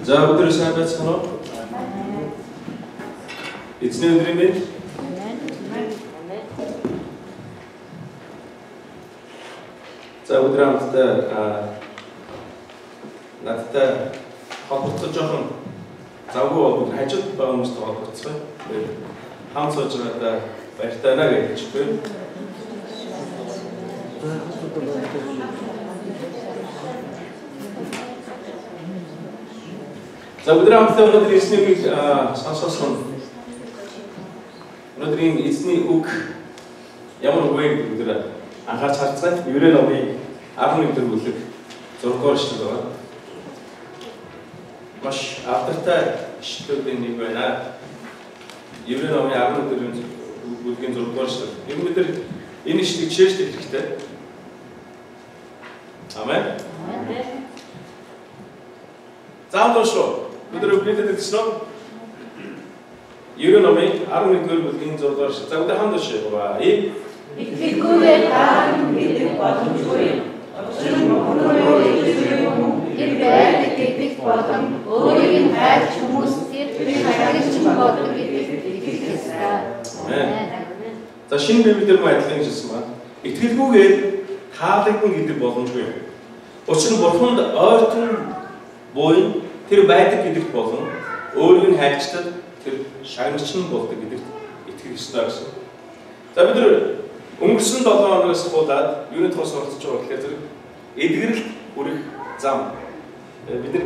За өдөр сайн байцгаана уу? Эзний өдрийн мэнд. За өдөр хамтдаа надтай холбогдож жоохон завгүй бол хажууд байгаа хүмүүстэй холбогдсон. Хамт сууж байгаадаа баяртай байна гэж хэлчихвээ. За өдөр хамтдаа өнөөдөр эзний үг сонссон. Өнөөдрийн эзний үг ямар үг вэ гэдгээр анхаарч харцгаая. Еврей номын 11-р бүлэг 6-р ишлэл байна. Маш авдартай ишлэлүүдийн нэг байна. Еврей номын 11-р бүлгийн 6-р ишлэл. Бид энэ ишлэлийг чийжлэх хэрэгтэй. Амен. Заавал шүү. Өдөр бидэд гэсэн Еврей номын 11-р бүлгийн 6-р ишлэл. За өдөр хамт уншъя. Итгэгүйгээр таан мэдэх боломжгүй. Учир нь байр гэдэг болон өөрийг нь хайрч хүмүүс тэр хайрч болдог гэдэг итгэхтэй. За шинэ Библиэр адилхан хэлсэн байна. Итгэлгүйгээр таалагдана гэдэг боломжгүй. Учир нь Бурханд ойртон буй тэр байдаг гэдэгт болон өөрийг нь хайрчдаг тэр шагнагч нь болдог гэдэгт итгэх ёстой гэсэн. За бид нар өнгөрсөн 7 хоногоос хуудаад юуны тус оролцож байгаа гэхээр зэрэг эдгэрэлт хүрэх зам. Бид нар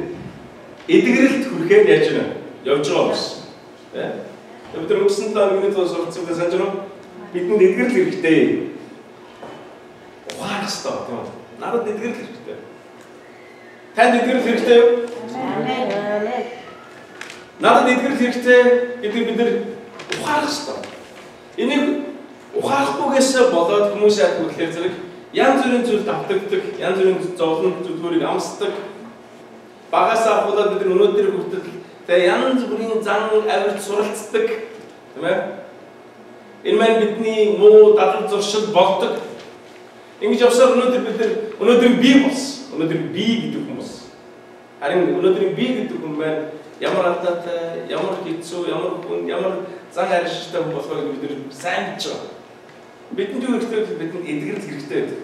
эдгэрэлт хүрэхээр яаж байна? Явж байгаа юм. Бид нар өнгөрсөн 7 хоног юуны тус оролцоход санаж байна уу? Бидэнд эдгэрэл хэрэгтэй. Ухаах ёстой тийм үү? Надад эдгэрэл хэрэгтэй. Танд эдгэрэл хэрэгтэй юу? Надад эдгэрэл хэрэгтэй гэдэг бид нар ухаах ёстой. Энийг ухаахгүйгээс болоод хүмүүс яг үгээр зэрэг янз бүрийн зүйл давтагддаг, янз бүрийн зовлон зүйлүүдийг амсдаг. Багаас ахуулаад бид өнөөдөр хүртэл тэгээ янз бүрийн зан авирт суралцдаг, тийм ээ? Энэ маань бидний муу дадал зуршил болдог. Ингэж явсаар өнөөдөр би болсон. Өнөөдөр би гэдэг хүмүүс. Харин өнөөдрийн би гэдэг хүн маань ямар алдаатай, ямар хэцүү, ямар зан ариштай хүн болохыг бид сайн мэдж байгаа. Бидэнд юу хэрэгтэй вэ? Бидэнд эдгэрэл хэрэгтэй байдаг.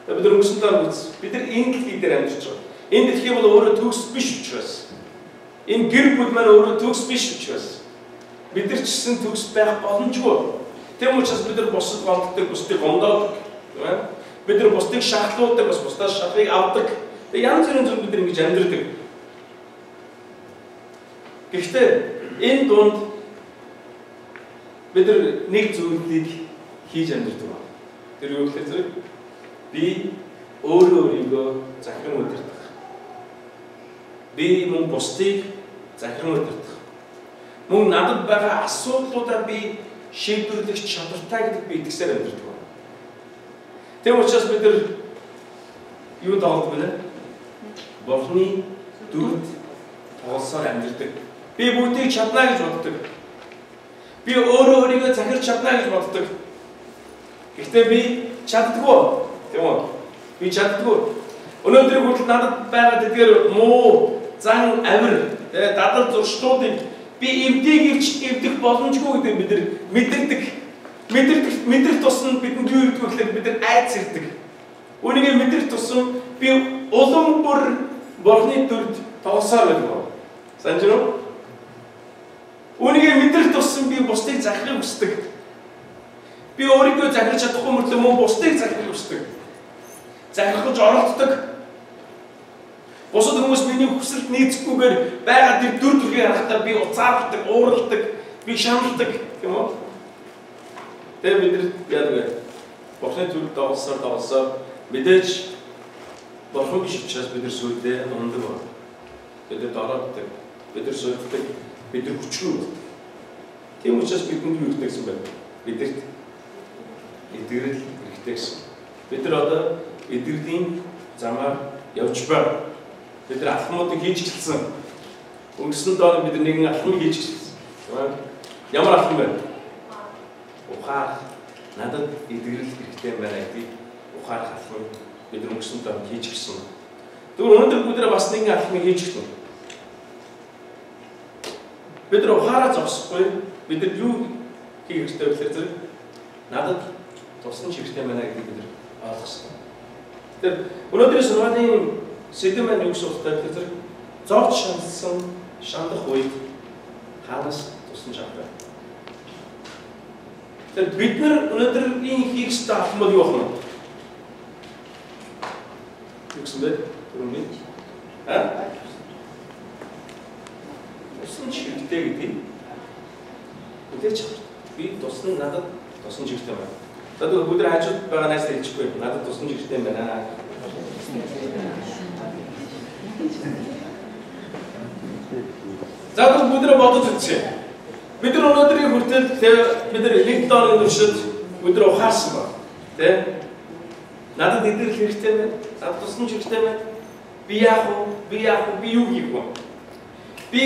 Тэгээд бид өнгөрсөн дараа үз. Бид нар энэ дэлхий дээр амьдарч байгаа. Энэ дэлхий бол өөрөө төгс биш учраас. Энэ гэр бүл маань өөрөө төгс биш учраас. Бид нар ч гэсэн төгс байх боломжгүй. Тэм учраас бид нар бусад гомддог, бусдыг гомдоодог, тийм ээ? Бид нар бусдыг шахлуулдаг, бас бусдаас шахлыг авдаг. Тэгээд янз бүрийн зүйл бид нар ингэж амьдардаг. Гэхдээ энэ дунд бид нар нэг зүйлийг хийж амьдардаг байна. Тэр юу гэхээр зэрэг би өөрийгөө захиран удирдах. Би мөн бусдыг захиран удирдах. Мөн надад байгаа асуудлуудаа би шийдвэрлэх чадвартай гэдэг би итгэсээр амьдардаг байна. Тэм учраас бид нар юу даалгав вэ? Бурхны дүрд тоглосоор амьдардаг. Би бүгдийг чадна гэж боддог. Би өөрийгөө захирч чадна гэж боддог. Гэхдээ би чаддаггүй. Тийм үү? Би чаддаггүй. Өнөөдөр хүртэл надад байгаа тэдгээр муу зан авир, дадал зуршлуудыг би эвдэх боломжгүй гэдэг бид нар мэдэрдэг. Мэдрэх тусам бидэнд юу ирдэг вэ гэхээр бид нар айц ирдэг. Үүнийг мэдрэх тусам би улам бүр Бурхны дүрд тоглосоор байдаг. Санаж байна уу? Үүнийг мэдрэх тусам би бусдыг захирахыг хүсдэг. Би өөрийгөө захирч чадахгүй мөртлөө мөн бусдыг захирахыг хүсдэг. Захирахж оролддог. Бусад хүмүүс миний хүсэлд нийцэхгүйгээр байгаа тэр дүр төрхийг харахтаа би уцаарладаг, уурладаг, би шаналдаг, тийм үү? Тэгээ бид нар яадаг вэ? Бурхны дүрд тоглосоор мэдээж Бурхан биш учраас бид нар сүлдээ ундаг байна. Бид нар дороддаг, бид нар сүлддэг, бид нар хүчрүү. Тийм учраас бидэнд юу хэрэгтэйсэн бэ? Бидэрт эдгэрэл хэрэгтэй гэсэн. Бид нар одоо эдгэрлийн замаар явж байна. Бид нар алхмуудыг хийж эхэлсэн. Өнгөрсөн доор бид нар нэгэн алхмыг хийж эхэлсэн. Ямар алхам бэ? Ухаах. Надад эдгэрэл хэрэгтэй байна гэдэг ухаах алхмыг бид нар өнгөрсөн доор хийж эхэлсэн. Тэгвэл өнөөдөр бид нар бас нэгэн алхмыг хийж эхэлсэн. бид нар ухаараа зогсохгүй бид нар юу хийх хэрэгтэй вэ гэхээр надад туссан чигтэй байна гэдгийг бид нар ойлгох хэрэгтэй. Тэгэхээр өнөөдрийн сургаалын сэдэв маань юу гэж утгатай гэхээр зовж шаналсан шандах үед хаанаас туссан чанартай. Тэгэхээр бид нар өнөөдрийн хийх ёстой алхмууд юу байна? Юу гэсэн бэ? Түрүүний туссан чигтэй гэдэг үдээч би туссан надад туссан чигтэй байна. За бүгд хажууд байгаа нас хэлчихгүй. Надад туссан чигтэй байна. За бүгд бодож үзье. Бид нар өнөөдрийн хүртэл бид нар нэг дооны туршид бид нар ухаарсан ба. Тэ? Надад эдгээр хэрэгтэй байна. Надад туссан чигтэй байна. Би яах вэ? Би юу хийх вэ? Би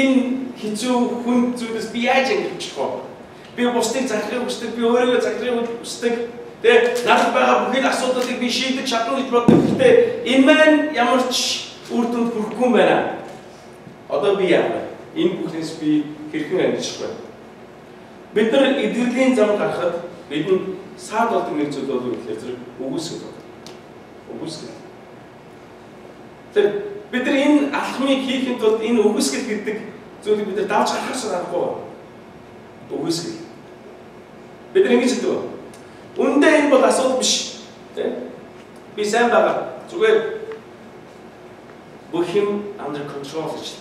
хэцүү хүн зүйлс би яаж ингэж болох вэ? Би бусдыг захирахыг хүсдэг, би өөрийгөө захирахыг хүсдэг. Тэгээд надад байгаа бүхэл асуудлыг би шийдэж чадна гэж боддог. Гэхдээ энэ маань ямар ч үр дүнд хүрэхгүй юм байна. Одоо би яах вэ? Энэ бүхнээс би хэрхэн амьдчих вэ? Бид нар эдгэрлийн зам гарахад бидний саад болдог нэг зүйл бол юу гэхээр зэрэг үгүйсгэл байна. Үгүйсгэл. Тэгэхээр бид нар энэ алхмыг хийхэд тулд энэ үгүйсгэл гэдэг зүйлийг бид нар давж гаргахаас аргагүй байна. Үгүйсгэл. Бид нар ингэж хэлдэг байна. Үндэ энэ бол асуудал биш. Тэ? Би сайн байгаа. Зүгээр бүх юм under control гэж.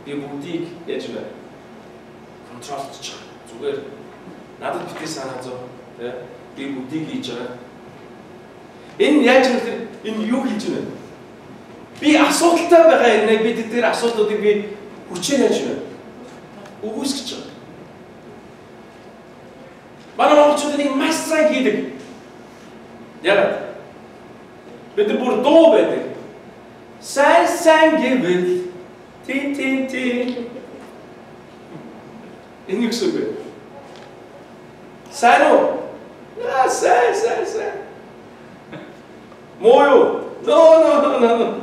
Би бүгдийг яаж вэ? Контролж чад. Зүгээр надад битгий санаа зов. Тэ? Би бүгдийг хийж байгаа. Энэ яаж вэ? Энэ юу хийж байна? Би асуудалтай байгаа юм. Би тэдгээр асуудлуудыг би хүчээр яаж вэ? Үгүйсгэж байгаа. Манай монголчуудын маш сайн хийдэг. Яагаад? Бид нар бүр дуу байдаг. Сайн гэвэл ти. Энэ юу гэсэн бэ? Сайн уу? Яа, сайн. Муу юу? No.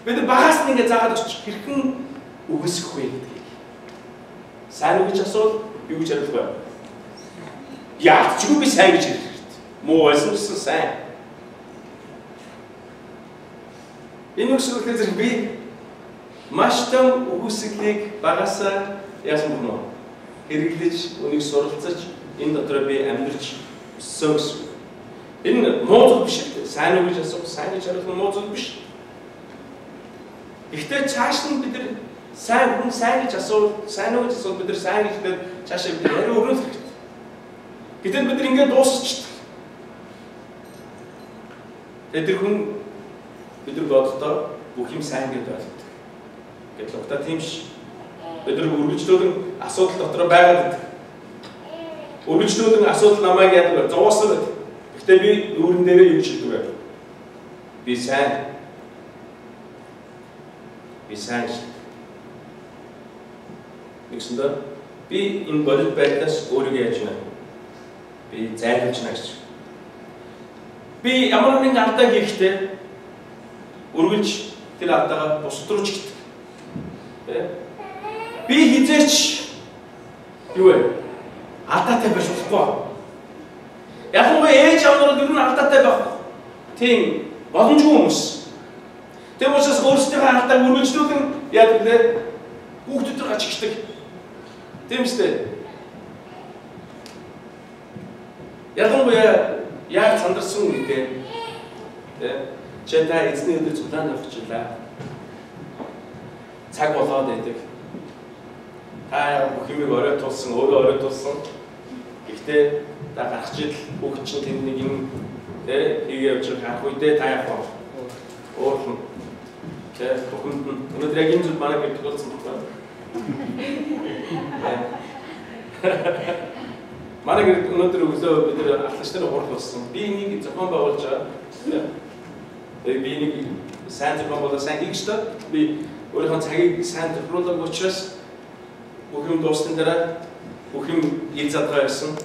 Бид нар багаас нь ингэ заагаад өгч хэрхэн үгүйсгэх вэ гэдгийг. Сайн уу гэж асуул юу гэж хариулах вэ? Яг ч үгүй би сайн гэж хэлэх хэрэгтэй. Муу байсан ч сайн. Энэ үгсээр зэрэг би маш том үгүйсгэлийг багасаа яасан бэ? Хэрэглэж, үнийг суралцаж, энэ дотроо би амьдарч өссөн гэсэн. Энэ муу зүйл биш үү? Сайн уу гэж асуух, сайн гэж хариулах муу зүйл биш. Гэхдээ цааш нь бид нар сайн хүн сайн гэж асуул, сайн уу гэж асуул бид нар сайн гэхдээ цаашаа бид яриа өрнөх хэрэгтэй. Гэтэл бид нар ингээд дуусчихдаг. Тэр хүн бид нар бодохдоо бүх юм сайн гэж ойлгодог. Гэтэл угтаа тийм ш. Бид нар үргэлжлүүлэн асуудал дотор байгаад байдаг. Үргэлжлүүлэн асуудал намайг яадаг вэ? Зовоосон байдаг. Гэхдээ би нүүрэн дээрээ юу шийдвэ вэ? Би сайн. Нэгсэндээ би энэ бодит байдлаас өөрийгөө яаж байна? Би зайлуулж байна гэж. Би ямар нэгэн алдаа хийхдээ үргэлж тэр алдаагаа бусдруулж гэдэг. Би хизээч юу вэ? Алдаатай байж болохгүй. Яг нь ээж аваад ер нь алдаатай байх. Тийм боломжгүй хүмүүс. Тэр учраас өөрсдийнхөө алдааг үргэлжлүүлэн яадаг вэ? Хүүхдүүдээр гачигчдаг. Тийм үстэй. Яггүй яг сандарсан үедээ чи та эзний өдөр цуглаанд авчихлаа. Цаг болоод байдаг. Та бүх юмыг орой тулсан, өөрөө орой тулсан. Гэхдээ та гарах жил бүх чинь тэнд нэг юм хийгээ явж гарах үедээ та яах вэ? Өөрхөн бүхэнд нь өнөөдөр яг энэ зүйл манай гэрт болсон байна. Манай гэрт өнөөдөр өглөө бид нэр ахлагчдаар хурал болсон. Би энийг зохион байгуулж байгаа. Би энийг сайн зохион байгуулах сайн хийх ёстой. Би өөрийнхөө цагийг сайн тохируулах учраас бүх юм дууссан дараа бүх юм ил задгаа байсан.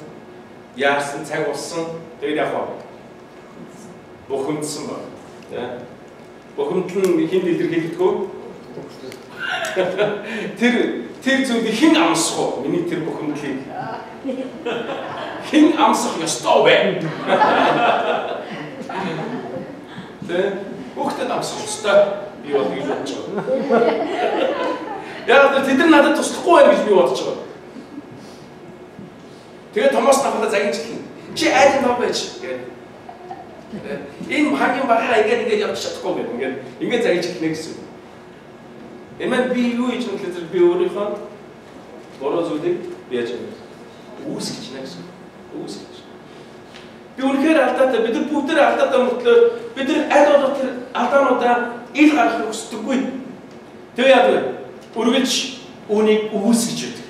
Яарсан цаг болсон. Тэгээд яг хаа бухимдсан баг. Бухимдал нь хинд илэрхийлдэггүй. Тэр зүйлийг хэн амсах вэ? Миний тэр бухимдлыг хэн амсах ёстой вэ? Тэ хүүхдэд амсах ёстой. Би бол гэж бодож байгаа. Яг тэд нар надад туслахгүй байх гэж би бодож байгаа. Тэгээд Томас надад загинжлаа. Чи айд юм байж гэдэг. Энэ хамгийн багаа ингээд явж чадахгүй гэдэг. Ингээд загинжлаа гэсэн. Эмээ би юу хийж мэдлээ би өөрийнхөө бороо зүйлийг яаж юм үүсгэж нэ гэсэн. Үүсгэж. Би үнэхээр алдаатай бид нар бүгд алдаатай мөртлөө бид нар аль болох тэр алдаануудаа ил гаргахыг хүсдэггүй. Тэгээ яа вэ? Үргэлж үүнийг үүсгэж байдаг.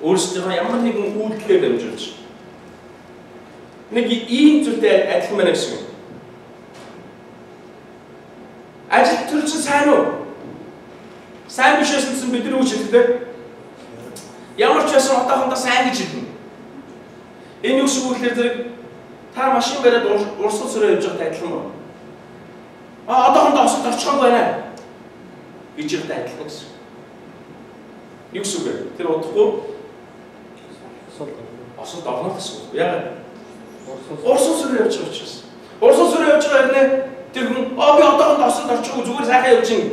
Өөрсдөө ямар нэгэн үйлдэлээр дамжуулж. Нэг ийм зүйлтэй адилхан байна гэсэн юм. Ажил төрчин сайн уу? Сайн биш байсан бид нар үүч хэлдэг. Ямар ч байсан одоохондоо сайн гэж хэлнэ. Энэ юу шиг үгээр зэрэг та машин бариад урсгал сөрөө явж байгаад адилхан байна. Одоохондоо осолд орчихгүй байна гэж хэлдэг адилхан гэсэн. Юу гэсэн үг вэ? Тэр удахгүй осолд орно гэсэн үг. Яг урсгал сөрөө явж байгаа учраас. Урсгал сөрөө явж байгаа хэрнээ тэр хүн би одоохондоо осолд орчихгүй зүгээр сайхан явж ин.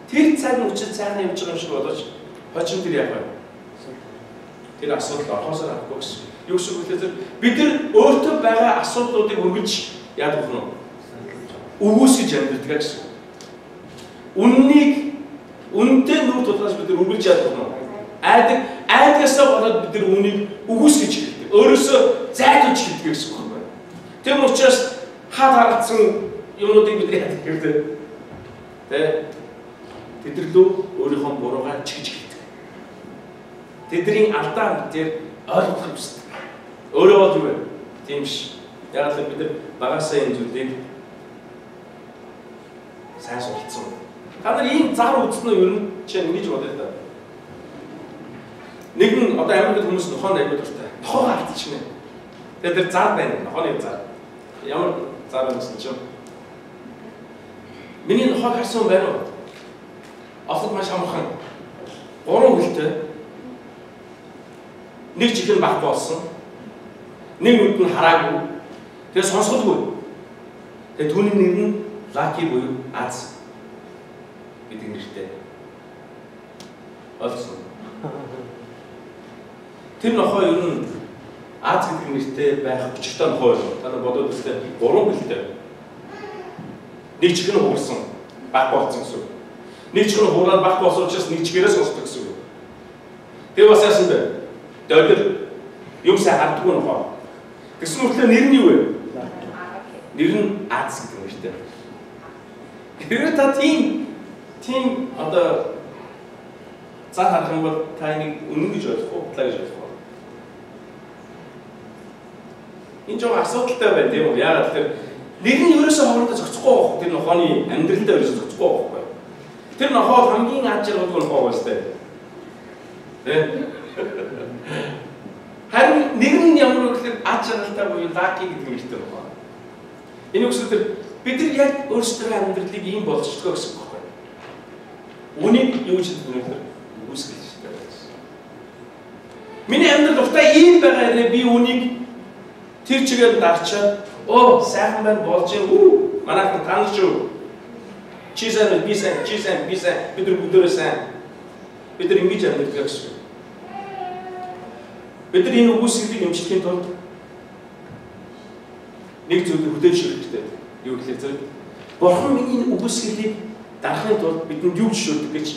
Тэр цаг үчид сайхан явж байгаа юм шиг болооч хочин тэр яг байна. Тэр асуудал орхосоор авахгүй гэсэн. Юу шиг үлээхээр бид нар өөртөө байгаа асуудлуудыг өргөж яадаг вэ? Өгөөсгөж амьдрдаг гэсэн. Үнэндээ нүд тулгаас бид нар өргөж яадаг вэ? Айдгасаа болоод бид нар үнийг өгөөсгөж хэлдэг. Өөрөөсөө зайлуулж хэлдэг гэсэн үг байна. Тэм учраас хаад харагдсан юмнуудыг бид нар яадаг гэдэг. Тэ? Тэдэрлөө өөрийнхөө буруугаа чигж хэлдэг. Тэдний алдаа дээр ойлгох юмсдаг. Өөрөө бол юу вэ? Тийм ш. Яг л бид нар багасаа энэ зүйлийг сайн суралцсан. Та нар ийм зар үзсэн нь ер нь чинь ингэж бодъё да. Нэгэн одоо амьд хүмүүс нохоонд аягүй дуртай. Нохоо алдчихна. Тэгээд тэр зар байна. Нохооны зар. Ямар зар вэ гэсэн чинь? Миний нохоо харсан байна уу? Осод маш амархан. 3 хөлтэй. Нэг чихэн баг болсон. Нэг нүд нь хараагүй. Тэгээ сонсголгүй. Тэгээ түүний нэр нь Лаки буюу Аз гэдэг нэртэй. Олсон. Тэр нохоо ер нь Аз гэдэг нэртэй байх өчигтэй нохоо юм. Та нар бодоод үзтээ 3 хөлтэй. Нэг чихэн хуурсан. Баг болсон гэсэн. Нэг чихэн хуураад баг болсон учраас нэг чихээрээ сонсдог гэсэн. Тэгээ бас яасан бэ? Дөрөв юм сайн хардггүй нохоо. Гэсэн мэтлээ нэр нь юу вэ? Нэр нь Аз гэдэг нэртэй. Хэрвээ та тийм одоо заа харах юм бол та энийг үнэн гэж ойлгох уу, худлаа гэж ойлгох уу? Энэ жоо асуудалтай байна тийм үү? Яагаад тэгэхээр нэр нь ерөөсөө хоорондоо зохицохгүй байх. Тэр нохооны амьдралдаа ерөөсөө зохицохгүй байхгүй. Тэр нохоо хамгийн аз жаргалгүй нохоо байна сте. Тэ? Харин нэр нь ямар вэ гэхээр аз жаргалтай буюу Лаки гэдэг нэртэй нохоо. Энэ үгсээр бид нар яг өөрсдөө амьдралыг ийм болчихдгоо гэсэн үг байна. Үнийг юу ч хэлдэг нөхөр үүсгэж байгаа гэсэн. Миний амьдрал дуртай ийм байгаа хэрэг би үнийг тэр чигээр дарчаад сайхан байна болж юм. Манайх таньж юу? Чи сайн би сайн бид нар бүгдөө сайн. Бид нар ингэж амьдрдаг гэсэн. Бид нар энэ үүсгэлийг эмчлэхийн тулд нэг зүйлийг хөдөөж хэрэгтэй. Юу гэхээр зэрэг Бурхан миний үгсгэлийг дарахын тулд бидэнд юу шийдэх гэж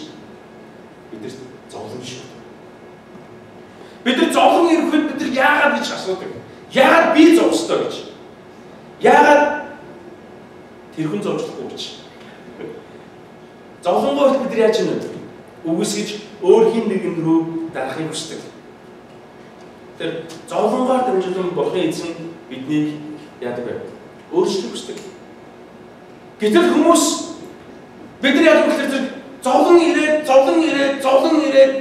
бидэрт зовлон шийдэх. Бид нар зовлон ирэхэд бид нар яагаад гэж асуудаг. Яагаад би зовстой гэж. Яагаад тэрхэн зовжлохгүй гэж. Зовлонгоо бид нар яаж юм бэ? Үгсгэж өөрхийн нэгэн рүү дарахыг хүсдэг. Тэр зовлонгоор дамжуулан Бурхан эзэн биднийг яадаг вэ? Өөрчлөх хүсдэг. Гэтэл хүмүүс бид нар яг үнэхээр зовлон ирээд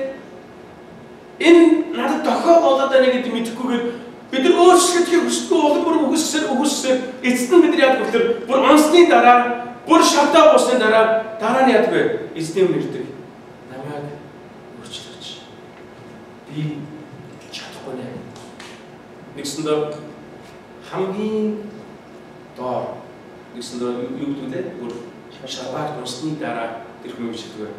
энэ надад дохио болоод байна гэдэг мэдэхгүйгээр бид нар өөрчлөхийг хүсдэггүй болон бүр үгүйсээр эцэст нь бид нар яг үнэхээр бүр онцны дараа Бүр шатаа босны дараа нь яадаг вэ? Эзний өмнө ирдэг. Намайг өөрчлөөч. Би чадахгүй нэ. Нэгсэндээ хамгийн доор нэгсэндээ юу гэдэг вэ? Бүр шалгаар тусны дараа тэр хүн шилдэг.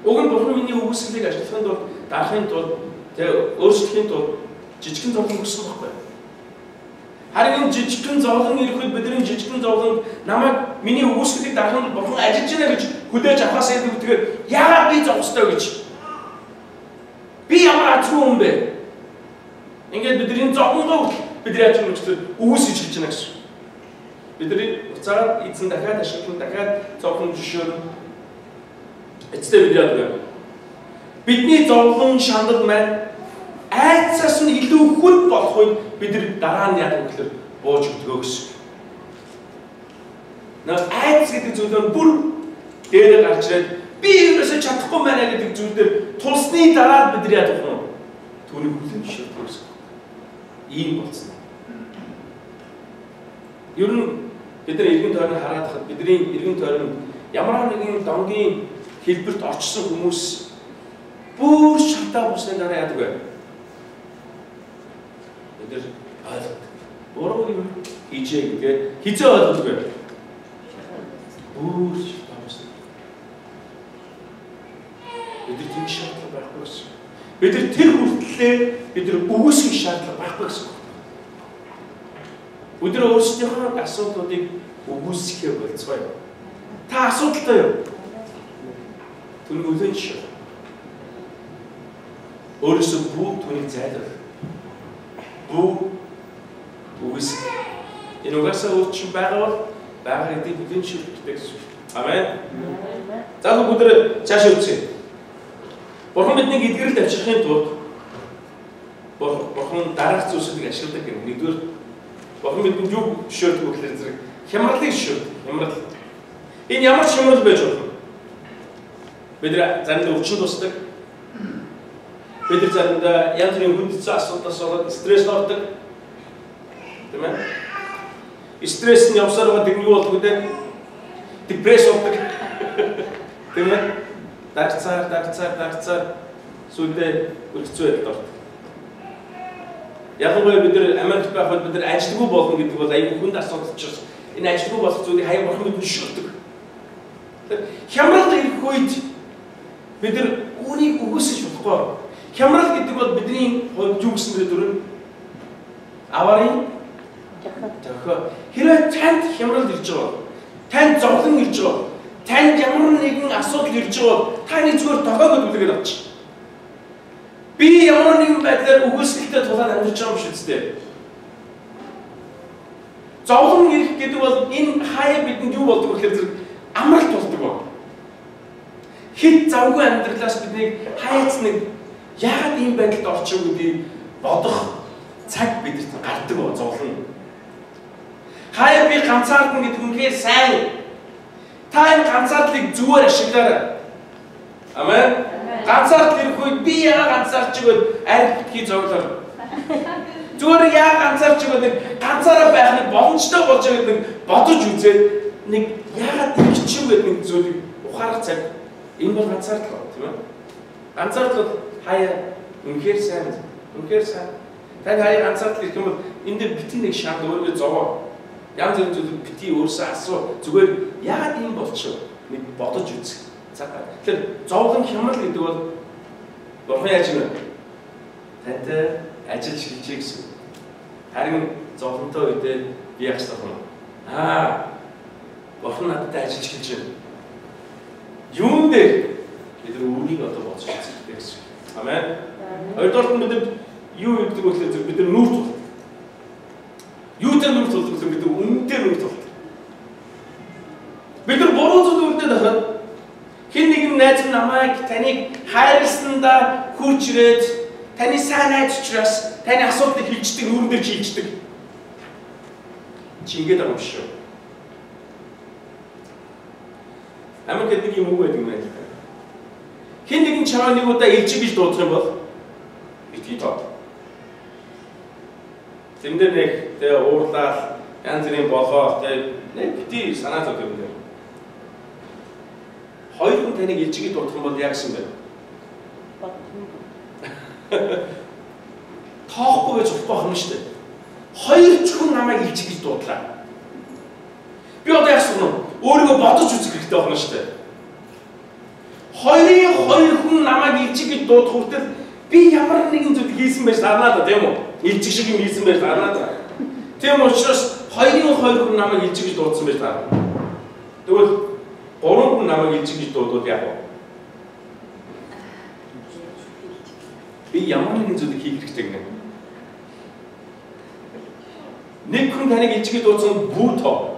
Уг нь Бурхан миний үгсэлийг ажиллахын тулд, дарахын тулд, өөрчлөхийн тулд жижигхэн зовлон өгсөн байхгүй. Харин энэ жижигхэн зовлон ирэхэд бидний жижигхэн зовлон намайг миний үгсэлийг дарахын тулд Бурхан ажиллаж байна гэж хүлээж авахаас илүү тэгээд яагаад би зовхстой гэж. Би ямар азгүй юм бэ? Ингээд бидний зовлонгоо бид яаж юм бэ? Үгсэж хэлж байна гэсэн. Бидний уцаараа эзэн дахиад ашиглан дахиад зовлон жишөөрн эцтэй бид яадаг вэ? Бидний зовлон шандал маань айцаас нь илүү хүнд болох үед бид дараа нь яадаг гэхээр бууж өгдөгөө гэсэн. Айц гэдэг зүйл нь бүр дээрээ гарч ирээд би ерөөсөө чадахгүй байна гэдэг зүйл дээр тулсны дараа бид яадаг вэ? Түүнийг хүлээн зөвшөөрдөг гэсэн. Ийм болсон. Ер нь бид нар иргэн тойрныг хараад хахад бидний иргэн тойрон ямар нэгэн донгийн хэлбэрт орчсон хүмүүс бүр шатаа босны дараа яадаг вэ? Бид нар ойлгодог. Буруу юм хийжээ гэдэг хизээ ойлгодог вэ? Бүр шатаа босна. Бид нар тийм шаардлага байхгүй гэсэн. Бид нар тэр хүртлээр бид нар өгөөсгөх шаардлага байхгүй гэсэн. Өдөр өөрсдийнхөө асуудлуудыг өгөөсгөхээ болцгоё. Та асуудалтай юу? Түүнийг үлэн шүү. Өөрөөсөө бүгд түүнийг зайлуулах. Бүгд үгүйс. Энэ угаасаа өөрчлөн байгаа гэдгийг үлэн шүрддэг гэсэн. Амен. За бүгд цааш үзье. Бурхан биднийг эдгэрэлд авчрахын тулд Бурхан дараах зүйлсүүдийг ашигладаг гэнэ. Нэгдүгээр Бурхан бидэнд юу зөвшөөрдөг вэ гэхээр зэрэг хямралыг зөвшөөрдөг. Хямрал. Энэ ямар ч хямрал байж болно. Бид заримдаа өвчин тусдаг. Бид заримдаа янз бүрийн хүндсэн асуудлаас болоод стресс ордог. Тийм ээ? Стресс нь явсаар байгаа тэр нь юу болдог вэ? Депресс болдог. Тийм ээ? Дагцаар сүлдээ үргэлцүү байдалд ордог. Ялангуяа бид нар Америкт байхад бид нар ажилгүй болно гэдэг бол аюул хүнд асуудал учраас энэ ажилгүй болох зүйлийг хаяа Бурхан бидэнд шүрдэг. Хямрал ирэх үед бид нар үүнийг өгөөсөж болохгүй. Хямрал гэдэг бол бидний хувьд юу гэсэн төрөв? Аварын тохио. Хэрвээ танд хямрал ирж байгаа, танд зовлон ирж байгаа, танд ямар нэгэн асуудал ирж байгаа, та энэ зүгээр тохиогод үлгээд авчих. Би ямар нэгэн байдлаар өгөөсгөлтэй тулаад амьдарч байгаа юм шиг үстэй. Зовлон ирэх гэдэг бол энэ хаяа бидэнд юу болдог вэ гэхээр амралт болдог ба. Хэд завгүй амьдралаас биднийг хаяац нэг яагаад ийм байдалд орчих гэдгийг бодох цаг бидэрт гардаг ба зовлон. Хаяа би ганцаардна гэдэг үнхээр сайн. Та энэ ганцаардлыг зүгээр ашиглаарай. Амен. Ганцаардл ирэх үед би яагаад ганцаарч өгөөд арь битгий зоглоо. Зүгээр яагаад ганцаарч өгөөд нэг ганцаараа байх нэг боломжтой болж байгаа гэдэг бодож үзээд нэг яагаад ингэчих гэдэг нэг зүйлийг ухаарах цаг энэ бол ганцаардл тийм ээ. Ганцаардл бол хаяа үнхээр сайн. Үнхээр сайн. Тань хаяа ганцаардл ирэх юм бол энэ дээр бити нэг шаард өөргөө зовоо. Янз бүрийн зүйлүүд бити өөрсөө асуу. Зүгээр яагаад ийм болчихв? Нэг бодож үзэх. Тэгэхээр зовлон хямрал гэдэг бол Бурхан яаж юм бэ? Тантай ажил шилжиж гэсэн. Харин зовлонтой үедээ би яах ёстой вэ? Бурхан надтай ажил шилжиж байна. Юун дээр бид үүнийг одоо бодож үзэх гэсэн. Амен. Хоёрдугаар нь бид юу гэдэг вэ гэхээр бид нүүр тул. Юу дээр нүүр тулдаг вэ? Бид үнэндээ нүүр тулдаг. Бид буруу зүйл үрдээд байхад хэн нэгэн найз намайг таныг хайрласнаа хүрч ирээд таны сайн найз учраас таны асуудлыг хилждэг, үүрэн дээр шилждэг. Чи ингэж байгаа юм шүү. Америкт нэг юм үг байдаг юм байна. Хэн нэгэн чамаа нэг удаа илжиг гэж дуудах юм бол битгий тоо. Тэмдээ нэг уурлал янз бүрийн болгоо нэг бити санаа зовх юм дээр. хоёр хүн таныг илжигээ дуудах юм бол яг гэсэн бэ? Тоохгүй гэж болохгүй юм шүү дээ. Хоёр ч хүн намайг илжих гэж дуудлаа. Би одоо яг сүрнэ. Өөрийгөө бодож үзэх хэрэгтэй байна шүү дээ. Хоёр хүн намайг илжих гэж дуудах хүртэл би ямар нэгэн зүйл хийсэн байж дарнаа да, тийм үү? Илжих шиг юм хийсэн байж дарнаа да. Тийм учраас хоёр хүн намайг илжих гэж дуудсан байж дарнаа. Тэгвэл гурван хүн намайг илжих гэж дуудвал яг уу? Би ямар нэгэн зүйлийг хийх хэрэгтэй гэнэ. Нэг хүн таныг илжих гэж дуудсан бүү тоо.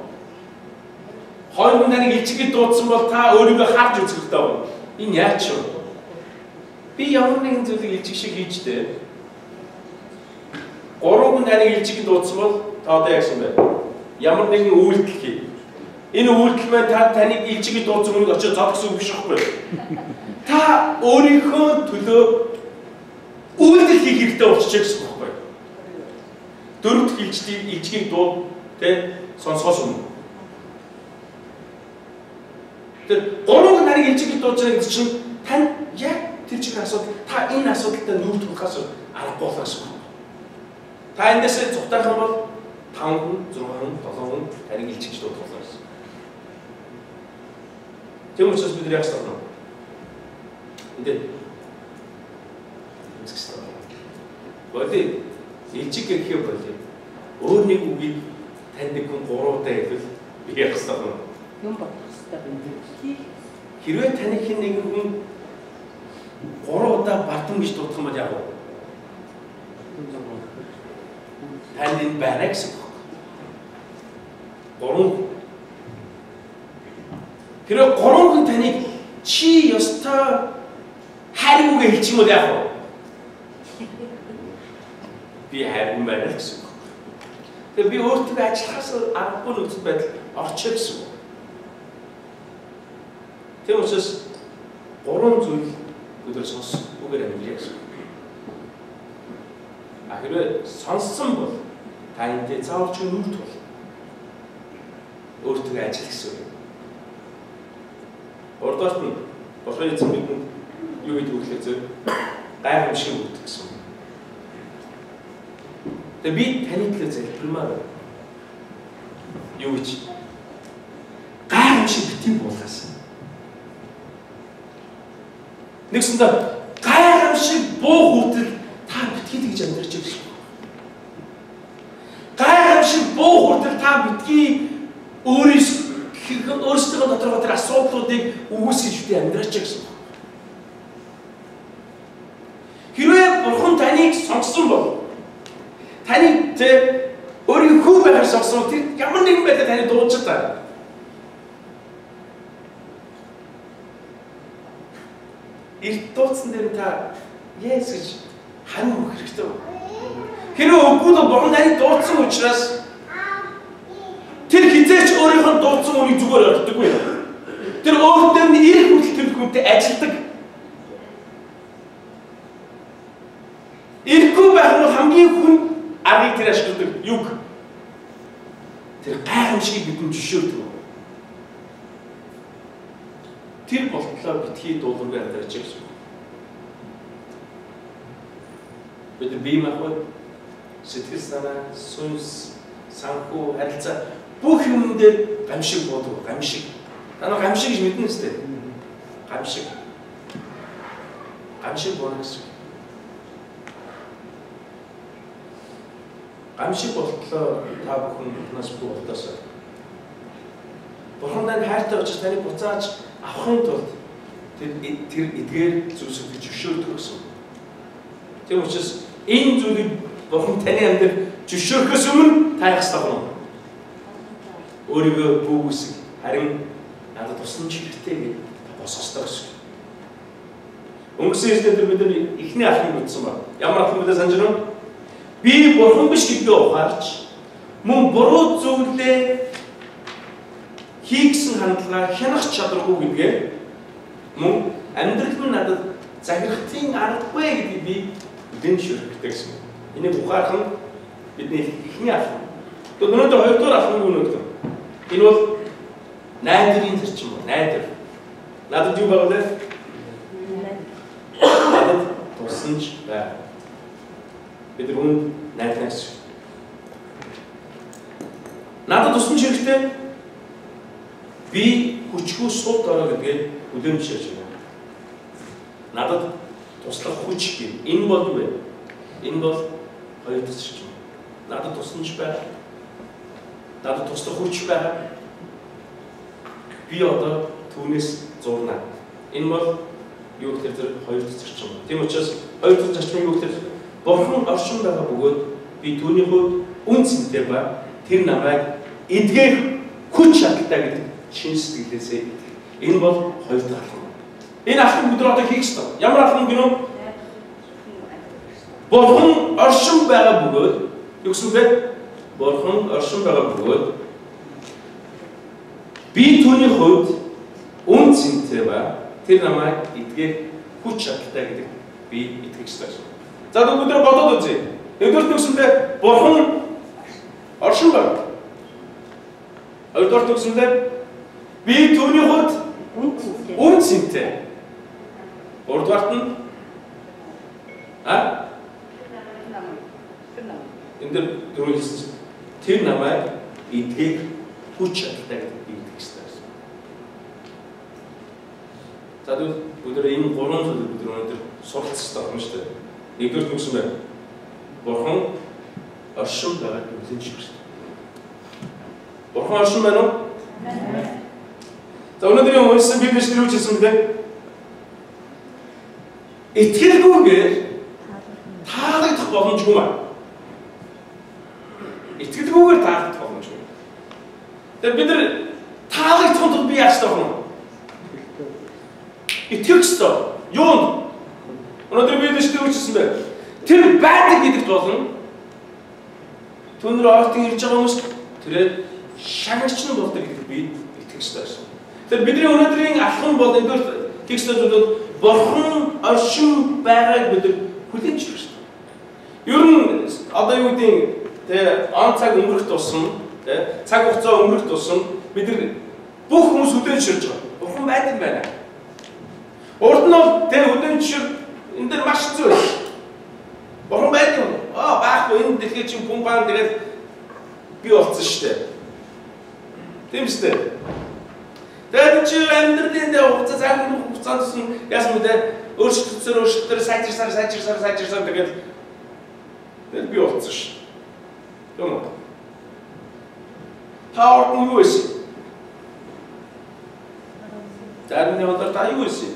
Хоёр хүн таныг илжих гэж дуудсан бол та өөрийгөө харж үзэх хэрэгтэй байна. Энэ яаж ч вэ? Би ямар нэгэн зүйлийг илжих шиг хийжтэй. Гурван хүн таныг илжих гэж дуудсан бол та одоо яасан бэ? Ямар нэгэн үйлдэл хий. Энэ үйлдэл маань та таныг илжих гэж дуудсан хүнийг очиж зодох гэсэн үг биш байхгүй. Та өөрийнхөө төлөө үйлдэл хийх хэрэгтэй болчихж гэсэн үг байхгүй. Дөрөвд илжгийг дууд тэ сонсгоос өмнө. Тэр гурван хүн таныг илжих гэж дуудж байгаа гэдэг чинь тань яг тэр чигээр асуудал та энэ асуудалтай нүүр тулахаас аргагүй болох гэсэн үг. Та эндээсээ цугтаах юм бол 5 хүн, 6 хүн, 7 хүн таныг илжих гэж дуудах болно гэсэн. Тийм учраас бид яг санаа. Энд боли илжих гэх юм бол өөр нэг үгийг танд нэг хүн 3 удаа хэлвэл би яг санаа. Юм бодох хэрэгтэй. Хэрвээ таны хэн нэгэн хүн 3 удаа бардам гэж дуудах юм бол яг уу? Танд энэ байна гэсэн үг. 3. Хэрвээ 3 хүн таныг чи ёстой хайргүйгээ хэлчих юм бол яг уу? Би хайргүй байна гэсэн үг. Тэгээ би өөртөө ажиллахаас аргагүй нөхцөл байдал орчих гэсэн үг. Тийм учраас 3 зүйл өдөр сонс үгээр амьдрэх гэсэн. Хэрвээ сонссон бол та эндээ заавалч нүрт бол өөртөө ажиллах гэсэн үг. Ордоос нь болохоор эзэн бидэнд юу гэдэг вэ гэхээр гайхамшиг өгдөг гэсэн. Тэгээ би таны төлөө залбирмаар байна. Юу гэж гайхамшиг битгий буулгасан. Нэгсэндээ гайхамшиг буу хүртэл та битгий гэж амьдрч байгаа шүү. Гайхамшиг буу хүртэл та битгий өөрсдөө доторх тэр асуудлуудыг үгүйсгэж битгий амьдрч байгаа гэсэн. Хэрвээ Бурхан таныг сонгосон бол таны өөрийн хүү байхаар сонгосон тэр ямар нэгэн байдлаар таны дуудаж байгаа. Эрт дуудсан дээр та yes гэж хань өгөх хэрэгтэй. Хэрвээ үгүй бол Бурхан таныг дуудсан учраас тэр хизээч өөрийнхөө дуудсан үнийг зүгээр ордоггүй. Тэр өөртөө нэг их хүртэл тэр хүнтэй ажилдаг. Ирэхгүй байх нь хамгийн хүн аргыг тэр ашигладаг юг. Тэр гайхамшигыг бидэнд зөвшөөрдөг. Тэр болтлоо битгий дуулуургүй амьдарч байгаа юм. Бид бие махбод сэтгэл санаа, сүнс, санхүү, харилцаа бүх юм дээр гамшиг буудаг, гамшиг. Та нар гамшиг гэж мэднэ үстэй. Гамшиг. Гамшиг боно гэсэн. Гамшиг болтлоо та бүхэн биднээс бүх болтоосоо. Бурхан танд хайртай учраас таныг буцааж авахын тулд тэр эдгээр зүйлсийг зөвшөөрдөг гэсэн. Тийм учраас энэ зүйлийг Бурхан таны амьдрал зөвшөөрөхөөс өмнө та яах ёстой вэ? Өөрийгөө бүгүйсэг харин надад тусламж хэрэгтэй гэж босох ёстой гэсэн. Өнгөрсөн эзнээр бид нар ихний алхмыг үзсэн ба. Ямар алхам вэ санаж байна уу? Би Бурхан биш гэдгээ ухаарч мөн буруу зүйлээ хийгсэн хандлага хянах чадваргүй гэдгээ мөн амьдрал нь надад захирахтын аргагүй гэдгийг би үдэн шүрхтэй гэсэн. Энийг ухаарах нь бидний ихний алхам. Тэгээд өнөөдөр хоёрдугаар алхмыг өнөөдөр. Энэ бол найдрын зарчим ба найдар. Надад юу байгаа вэ? Надад тусан ч байна. Бид үүнд найдаж. Надад тусан ч хэрэгтэй. Би хүчгүй сууд ороо гэдгээ хүлээмжшээж байна. Надад туслах хүч гин. Энэ бол юу вэ? Энэ бол хоёр төсч юм. Надад тусан ч байна. Надад туслах хүч байна. Би одоо түүнээс зурна. Энэ бол юу гэхээр тэр хоёр төсч юм. Тийм учраас хоёр төсч юм юу гэхээр Бурхан оршин байгаа бөгөөд би түүний хувьд үнцэнтэй ба тэр намайг эдгэх хүч чадaltaй гэдэг шинэ сэтгэлээсээ энэ бол хоёр дахь алхам. Энэ алхам бид одоо хийх ёстой. Ямар алхам гэнэ үү? Бурхан оршин байгаа бөгөөд юу гэсэн бэ? Бурхан оршин байгаа бөгөөд би түүний хувьд үнцэнтэй ба тэр намайг эдгэх хүч чадaltaй гэдэг би итгэж байна. За өдөр бодоод үзье. Өдөрт нүсэндээ Бурхан оршин байна. Өдөрт нүсэндээ би түүний хувьд үнцэнтэй. Гуравдугаарт нь энэ дөрөв хэлсэн тэр намайг эдгэх хүч чадaltaй гэдэг би итгэж байна. За өдөр энэ гурван зүйл бид өнөөдөр суралцах хэрэгтэй юм шүү дээ. Нэгдүгээр нь юу вэ? Бурхан оршин байгааг хүлээн зөвшөөрсөн. Бурхан оршин байна уу? За өнөөдрийн уншсан Библиэс юу хэлсэн бэ? Итгэлгүйгээр таалагдах боломжгүй маа. Итгэлгүйгээр таалагдах боломжгүй. Тэгэхээр бид нар таалагдах тул би яаж таах вэ? Итгэх ёстой. Юунд? Өнөөдөр Библиэс юу хэлсэн бэ? Тэр байдаг гэдэгт болно. Түүнээр ортон ирж байгаа хүмүүс тэрээр шагнарч нь болдог гэдэгт би итгэх ёстой байсан. Тэгэхээр бидний өнөөдрийн алхам бол энэ текстүүд бол Бурхан оршин байгааг бид хүлээн зөвшөөрөх ёстой. Ер нь одоо юу гэдэг тэ он цаг өнгөрөх тусам тэ цаг хугацаа өнгөрөх тусам бид нар бүх хүмүүс хүлээн зөвшөөрж байгаа. Бурхан байдаг байна. Урд нь бол тэ хүлээн зөвшөөр энэ дэр маш хэцүү байна. Бурхан байдаг юм. Баахгүй энэ дэлхий чинь пумпаан тэгээд би болцсон шүү дээ. Тийм шүү дээ. Тэгээд чи амьдралын дээр хугацаа цаг хугацаанд нь яасан бэ? Өөрчлөлтөөр сайжирсаар тэгээд би болцсон шүү. Юм уу? Та орд нь юу вэ? Зарим нь одоо та юу вэ?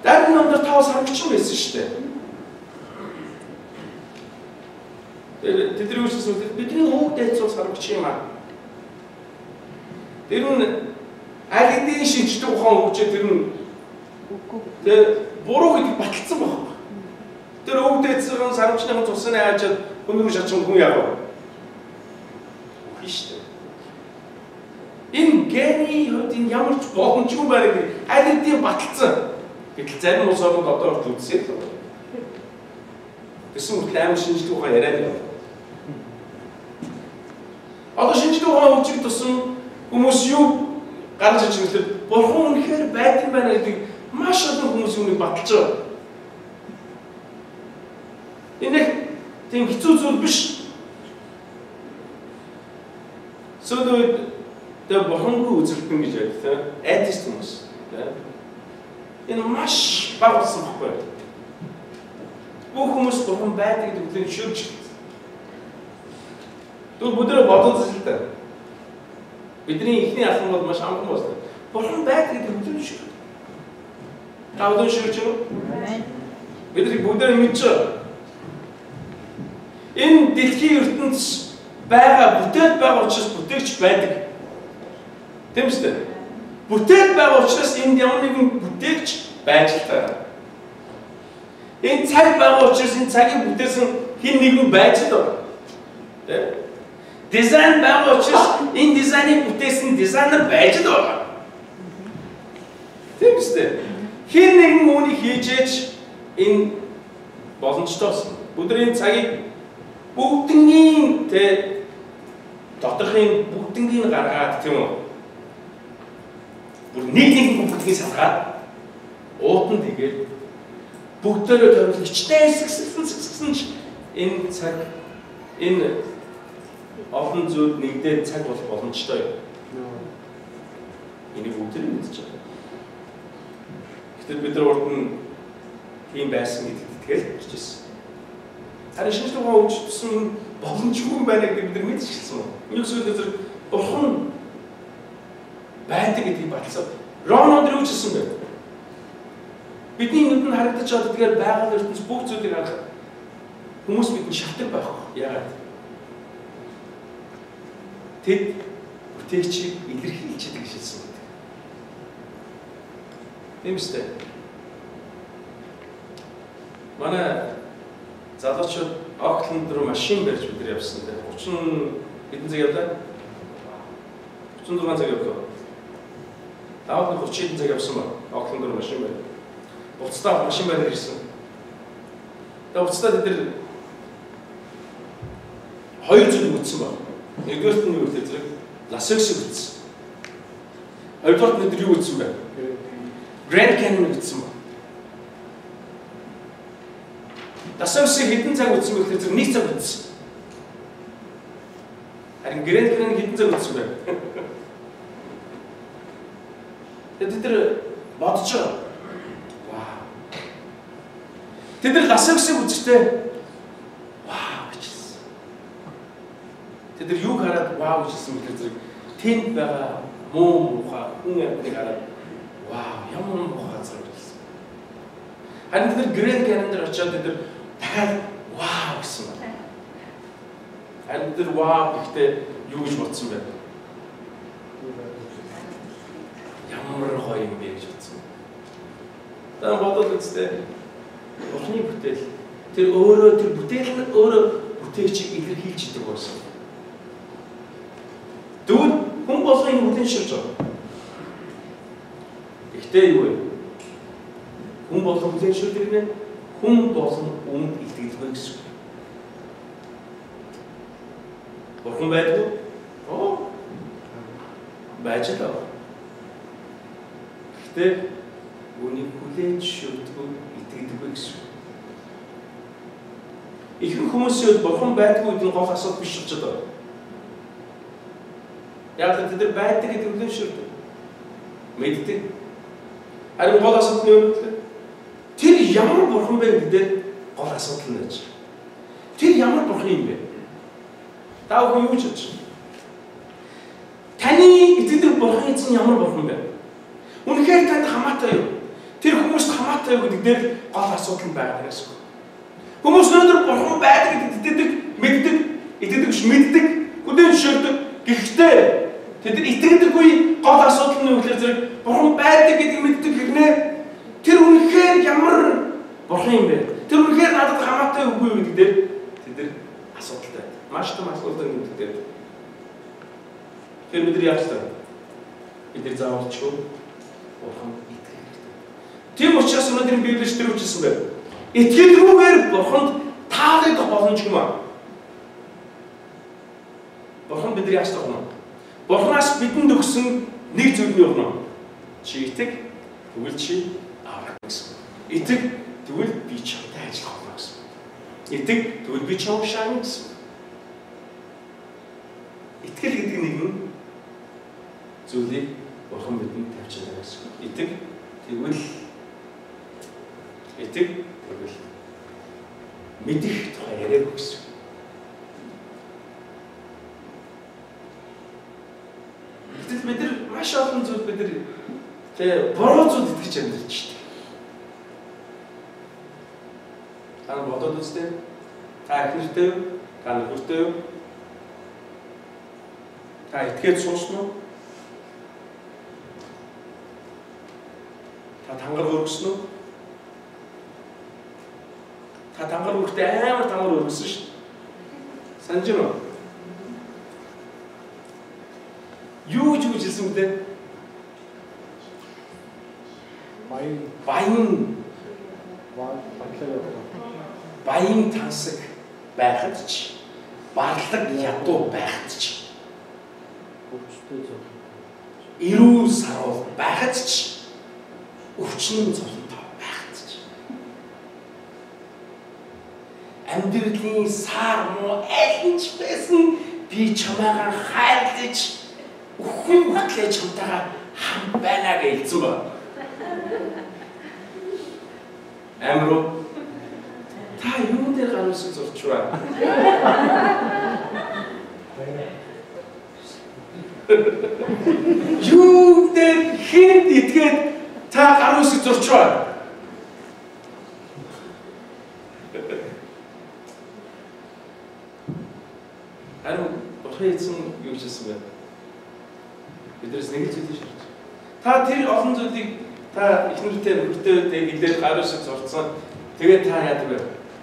Дарны өндөр 5 сармагч байсан шүү дээ. Тэдний үгсээс бидний өвөг дайцуу сармагч юм аа. Тэр нь аль хэдийн шинжлэх ухаан хөгжөө тэр нь буруу гэдэг баталсан байна. Тэр өвөг дайцуугийн сармагчны цусны хаажаад өндөр шатсан хүн яав. Биш дээ. Энэ гений хувьд энэ ямар ч боломжгүй байгаад аль хэдийн баталсан. Гэтэл зарим улс орнууд одоо үзсэн л байна. Тэсэн хүртэл амар шинжлэх ухаан яриад байна. Одоо шинжлэх ухаан хөгжих тусам хүмүүс юу гарч иж ирэхээр Бурхан үнэхээр байдаг байна гэдэг маш олон хүмүүс үүнийг баталж байгаа. Энэ тийм хэцүү зүйл биш. Тэгээд Бурхангүй үзэлтэн гэж ярьдаг, атеист хүмүүс. Энэ маш бага болсон байхгүй. Бүх хүмүүс Бурхан байдаг гэдэг үгээр шүрж байна. Тэгвэл бүдэрэ бодож үзэлтэй. Бидний ихний алхам бол маш амархан болсон. Бурхан байдаг гэдэг үгээр шүрж. Та өдөр шүрж байна уу? Бидний бүдэрэ мэдж байгаа. Энэ дэлхийн ертөнц байгаа бүтээл байгаа учраас бүтээгч байдаг. Тийм шүү дээ. Бүтээл байгаа учраас энд ямар нэгэн бүтээгч байж байгаа. Энэ цаг байгаа учраас энэ цагийг бүтээсэн хэн нэгэн байж байгаа. Тэ? Дизайн байгаа учраас энэ дизайныг бүтээсэн дизайнер байж байгаа. Тийм шүү дээ. Хэн нэгэн үүнийг хийжээч энэ боломжтой болсон. Өдрийн цагийг бүгднийг тэ доторхын бүгднийг гаргаад тийм үү? Бүр нэг бүгднийг салгаад уутанд игээд бүгдээрээ тойрол ичтэй сэгсэн ч энэ цаг энэ олон зүйл нэгдээд цаг болох боломжтой юм. Энийг бүгдээр мэдчихэж байна. Гэтэл бид нар урд нь тийм байсан гэдэгт итгэл бичсэн. Харин шинжлэх ухааны хөгжсөн боломжгүй байна гэдэг бид нар мэдчихсэн юм. Энэ зүйл зэрэг бурхан байдаг гэдгийг баталсан. Ромнод юу гэсэн бэ? Бидний нүдэнд харагдаж байгаа тэгэхээр байгаль ертөнц бүх зүйлийг харах хүмүүс бидний шалтгаан байх. Яагаад? Тэд бүтээгчийг илэрхийлж чаддаг гэж хэлсэн байдаг. Тийм үстэй. Манай залуучууд Окленд руу машин барьж бид нар явсан. 30 хэдэн цаг явлаа? 36 цаг явлаа. Даваад 30 хэдэн цаг явсан ба Окленд руу машин барь. Буцтаа машин барьж ирсэн. Тэгээд буцтаа бид нар хоёр зүйл үтсэн ба. Нэгдүгээрт нь юу вэ зэрэг Лас-Вегас үтсэн. Хоёрдугаарт бид нар юу үтсэн бэ? Grand Canyon үтсэн ба. Лас-Вегас хэдэн цаг үтсэн бэ гэхээр нэг цаг үтсэн. Харин Grand Canyon хэдэн цаг үтсэн бэ? Тэд нар бодож байгаа. Вау. Тэд нар Лас-Вегасыг үзэхдээ вау гэжсэн. Тэд нар юг хараад вау гэжсэн гэхээр зэрэг тэнд байгаа муу муухай хүн амьтныг хараад вау ямар муухай газар гэсэн. Харин тэд нар Grand Canyon дээр очиод тэд нар дахиад вау гэсэн байна. Харин тэд нар вау гэхдээ юу гэж бодсон бэ? Ямар гоё юм бэ гэж бодсон. Та бодоод үзтээ. Бурхны бүтээл. Тэр өөрөө тэр бүтээл нь өөрөө бүтээгчийг илэрхийлж идэг байсан. Тэгвэл хүн болгон энэ бүтээн ширж байгаа. Гэхдээ юу вэ? Хүн болгон бүтээн ширдэг нэ? Хүн болгон үүнд итгэдэггүй гэсэн. Бурхан байдгүй? Оо. Байж байгаа. Гэхдээ үүнийг хүлээж шүрдэггүй итгэдэггүй гэсэн. Ихэнх хүмүүсийн бурхан байдгүй гэдэг нь гол асуудал биш болж байгаа. Яг л тэд байдаг гэдэг нь хүлээж шүрдэг. Мэддэг. Харин гол асуудал нь юу вэ? Тэр ямар бурхан бэ гэдэг гол асуудал нь байж. Тэр ямар бурхан юм бэ? Та бүхэн юу ч бодож байна? Таны итгэдэг бурхан эзэн ямар бурхан бэ? Үнэхээр танд хамаатай юу? Тэр хүмүүст хамаатай юу гэдэг дээр гол асуудал нь байгаа гэсэн. Хүмүүс өнөөдөр бурхан байдаг гэдэг мэддэг, итгэдэг биш мэддэг, хүлээн зөвшөөрдөг. Гэхдээ тэд итгэдэггүй гол асуудал нь юу гэхээр зэрэг бурхан байдаг гэдгийг мэддэг хэрнээ тэр үнэхээр ямар бурхан юм бэ? Тэр үнэхээр надад хамаатай үгүй юу гэдэг дээр тэд асуудалтай. Маш том асуудал гэдэг дээр. Тэр бидний яаж таа? Бид нар заавалчгүй бурхан итгэх хэрэгтэй. Тийм учраас өнөөдрийн Библиэд тэр үгчсэн байна. Итгэл рүүгээр бурханд таалагдах боломжгүй маа. Бурхан бидний яаж тахна? Бурханаас бидэнд өгсөн нэг зүйлний өгнө. Чи итэг, тэгвэл чи аврах гэсэн. Итэг, тэгвэл би чамтай ажиллах болно гэсэн. Итэг, тэгвэл би чамд шаана гэсэн. Итгэл гэдэг нэгэн зүйлийг бурхан бидэнд тавьж байгаа гэсэн. Итэг, тэгвэл мэдих тухай яриаг гэсэн. Гэтэл бид нар маш олон зүйл бид нар тэгээ буруу зүйл итгэж амьдарч шүү дээ. Та бодоод үзтээ. Та ихнэртэй юу? Та нөхөртэй юу? Та итгээд суусан уу? Та тангар өргөсөн үү? Та тангар өргөтэй амар тангар өргөсөн шүү дээ. Санаж байна уу? Юу ч хэлсэн үү дээ? Баян тансаг байхад ч барлаг ядуу байхад ч эрүүл сарвал байхад ч өвчнөн зовлонтой байхад ч амьдралын сар муу аль ч байсан би чамайгаа хайрлаж өхөн хөтлөө чамтайгаа хам байна гэж хэлсэн ба. Амро та юун дээр гануусыг зурчваа? Юун дээр хэн итгээд та гануусыг зурчваа? Бурхан эзэн юу гэсэн бэ? Биднээс нэг зүйл шаарч. Та тэр олон зүйлийг та ихнэртэй нөхөртөө хэлээд гануусыг зурцсан. Тэгээд та яадаг вэ?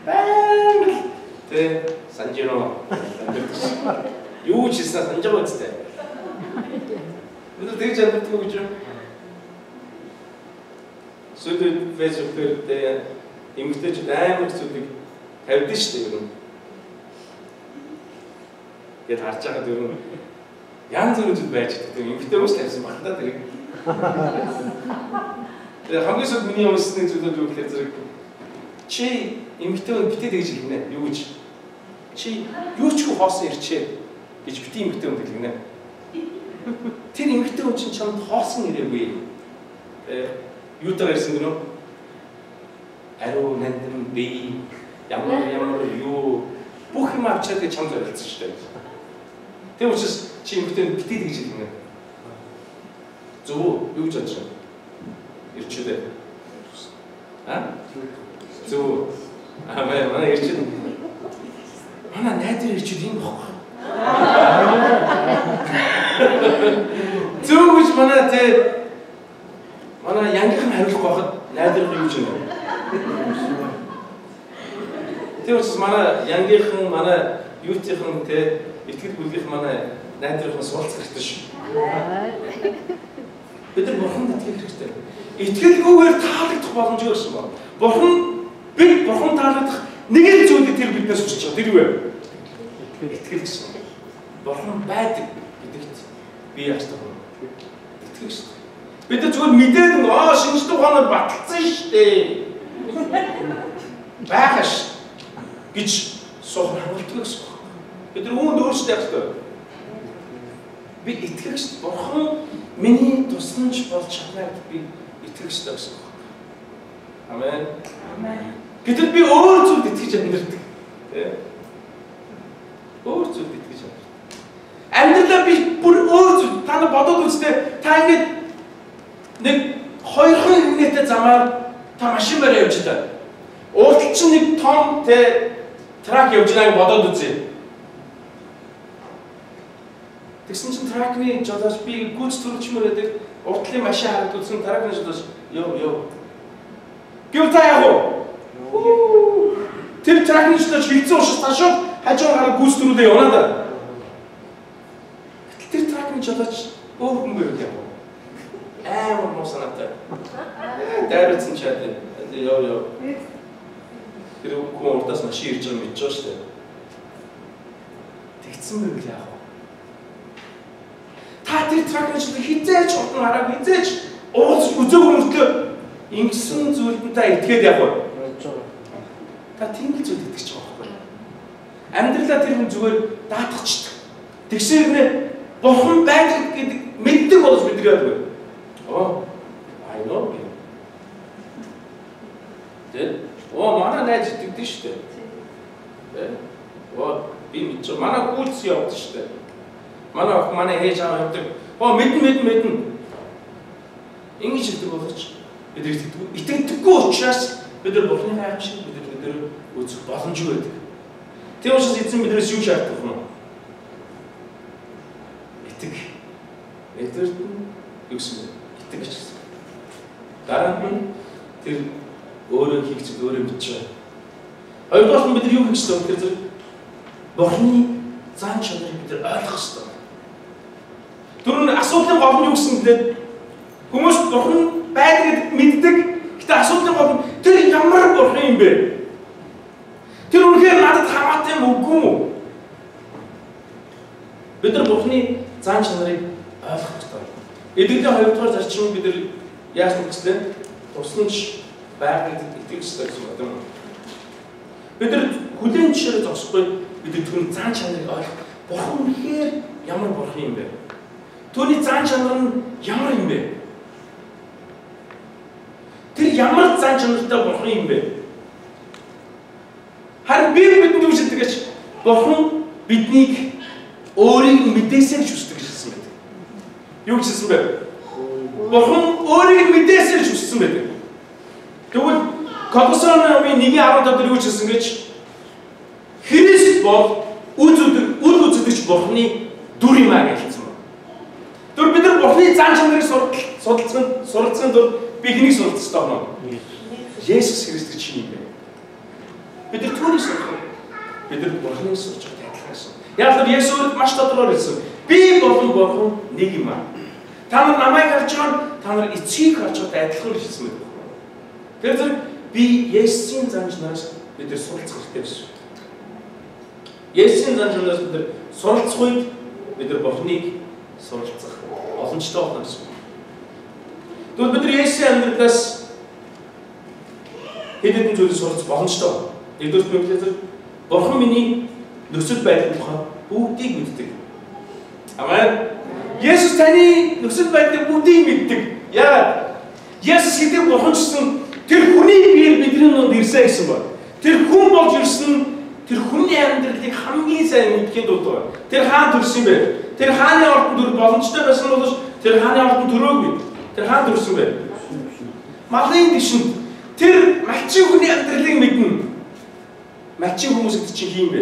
Баян тэ санжиро. Юу ч хийсэн санжаа үстэй. Бид тэгж амтдаг гэж юу? Сүлд фэйсбүүкээр тэ эмгтээчд амар зүйлийг тавьдаг шүү дээ. Гэт харж байгаа дөрөв янз бүрийн зүйл байж байгаа. Эмгтээ ус тавьсан баг та тэрийг. Тэгээ хамгийн сүүлд миний өмсөний зүйлүүд юу гэхээр зэрэг чи эмгтээ битээ тэгж хэлнэ. Юу гэж? Чи юу ч хоосон ирчээ гэж битээ эмгтээ хэлнэ. Тэр эмгтээ хүн чинь чамд хоосон ирээгүй. Юутаар ирсэн гэнэ? Ариу нандин би ямар юу бүх юм авчаад чамд зориулсан шүү дээ. Тэр учраас чи эмгтээ битээ тэгж хэлнэ. Зөв юу гэж бодож байна? Ирчүүдээ. Зөв. Манай ирчүүд. Манай найдвар ирчүүд юм баггүй. Зөв гэж манай янгийнхан хариулах байхад найдвар юу гэж байна? Тэр учраас манай янгийнхан манай юутийнхан итгэл бүлгийнх манай найдварынхан суулцах хэрэгтэй шүү. Бид нар бурханд итгэх хэрэгтэй. Итгэлгүйгээр таалагдах боломжгүй байсан ба. Бурхан таалагдах нэг л зүйлийг тэр биднээс хүсэж байгаа. Тэр юу вэ? Итгэл гэсэн. Бурхан байдаг гэдэгт би яах вэ? Итгэх шүү. Бид нар зүгээр мэдээд шинжлэх ухаанаар баталсан шүү дээ. Баахаш гэж суух хангалттай гэсэн. Бид нар үүнд өөрсдөө яах вэ? Би итгэх шүү. Бурхан миний тусламж болж чаднаа би итгэх шүү гэсэн. Амен. Амен. Гэтэл би өөр зүйлд итгэж амьдардаг. Өөр зүйлд итгэж амьдардаг. Амьдралаа би бүр өөр зүйл та нар бодоод үзтээ та ингэж нэг 2 хоногтэй замаар та машин бараа явж байгаа. Урд чинь нэг том трак явж байгааг бодоод үзье. Тэгсэн чинь тракны жолооч би гүйц төрөлчмөр байдаг. Урдлын машин хараад үзсэн тракны жолооч ёо. Гэвь та яах вэ? Тэр тракны жолооч хилцэн уушаас ташаад хажуу гараа гүйц төрүүлээ явна да. Тэр тракны жолооч өөр хүн байв яах вэ? Амар муу санаатай. Дайрцсан чад. Ёо. Тэр хүн урдаас машин ирж байгаа мэдж байгаа шүү дээ. Тэгсэн байв яах вэ? Та тэр тракны жолооч хизээч урд нь хараа хизээч ууц үзээгүй мөртлөө ингэсэн зүйлд та итгээд яах вэ? Та тийм л зүйл итгэж байгаа байхгүй. Амьдралаа тэр хүн зүгээр даатгачдаг. Тэгшээр нэ бурхан байдаг гэдэг мэддэг болж бид яадаг вэ? I know. Манай найз итгэдэг шүү дээ. Би мэдээ. Манай гүйлс явдаг шүү дээ. Манай ээж аав явдаг. Мэдэн. Ингэж хэлдэг болооч бид итгэдэггүй учраас бид нар бурхны хайр шиг бид нар үзэх боломжгүй байдаг. Тийм учраас эзэн биднээс юу шаарддаг вэ? Итэг. Эдгээр юу гэсэн бэ? Итэг гэж хэлсэн. Дараа нь тэр өөрөө хийх зүйл өөрөө мэдчихэ. Хоёрдугаар нь бид нар юу хийж байгаа вэ? Тэр бурхны зан чанарыг бид нар ойлгох хэрэгтэй. Түрүүн асуудлын гол нь юу гэсэн бэ? Хүмүүс бурхан байдгийг мэддэг. Гэтэ асуудлын гол нь тэр ямар бурхан юм бэ? Тэр үнэхээр надад хамаатай юм үгүй юу? Бид нар бурхны зан чанарыг ойлгох хэрэгтэй. Эдгээр хоёрдугаар зарчим бид нар яаж нэгчлээ? Тусламж байгаад итгэх хэрэгтэй гэсэн үг юм. Бид нар хүлээн жишээрээ зогсохгүй бид түүний зан чанарыг ойлгох. Бурхан үнэхээр ямар бурхан юм бэ? Түүний зан чанар нь ямар юм бэ? Тэр ямар зан чанартай бурхан юм бэ? Харин бидэнд юу шилдэг гэж бурхан биднийг өөрийг мэдээсээр хүсдэг гэсэн байдаг. Юу гэсэн бэ? Бурхан өөрийг мэдээсээр хүссэн байдаг. Тэгвэл Колосын 1:15 юу гэсэн гэж Христ бол үл үзэгдэж бурханы дүр юм аа гэж хэлсэн байна. Тэр бид нар бурханы зан чанарыг суралцсан тул би хэнийг суралцсан байна? Есүс Христ чи юм бэ? Бид нар түүнийг сурах. Бид нар бурханыг сурч байгаа адилхан. Яг л Есүс маш тодорхой хэлсэн. Би болон бурхан нэг юм аа. Та нар намайг харж байгаа, та нар эцгийг харж байгаа адилхан хэлсэн байдаг. Тэгэхээр би Есүсийн зан чанараас бид нар суралцах хэрэгтэй гэсэн. Есүсийн зан чанараас бид нар суралцах үед бид нар бурханыг суралцах боломжтой болно гэсэн. Тэгвэл бид нар Есүсийн амьдралаас хэд хэдэн зүйлийг суралцах боломжтой. Нэгдүгээр Библиэд бурхан миний нөхцөл байдлын тухай бүгдийг мэддэг. Амен. Есүс таны нөхцөл байдлыг бүгдийг мэддэг. Яагаад? Есүс гэдэг бурхан гэсэн тэр хүний биеэр бидний нүд ирсэн гэсэн байна. Тэр хүн болж ирсэн тэр хүний амьдралыг хамгийн сайн мэдхийн тулд байна. Тэр хаан төрсөн бэ? Тэр хааны ордон төр боломжтой байсан бол тэр хааны ордон төрөөгүй. Тэр хаан төрсөн бэ? Малын гишүүн тэр малчин хүний амьдралыг мэднэ. Малчин хүмүүсд чинь хийм бэ?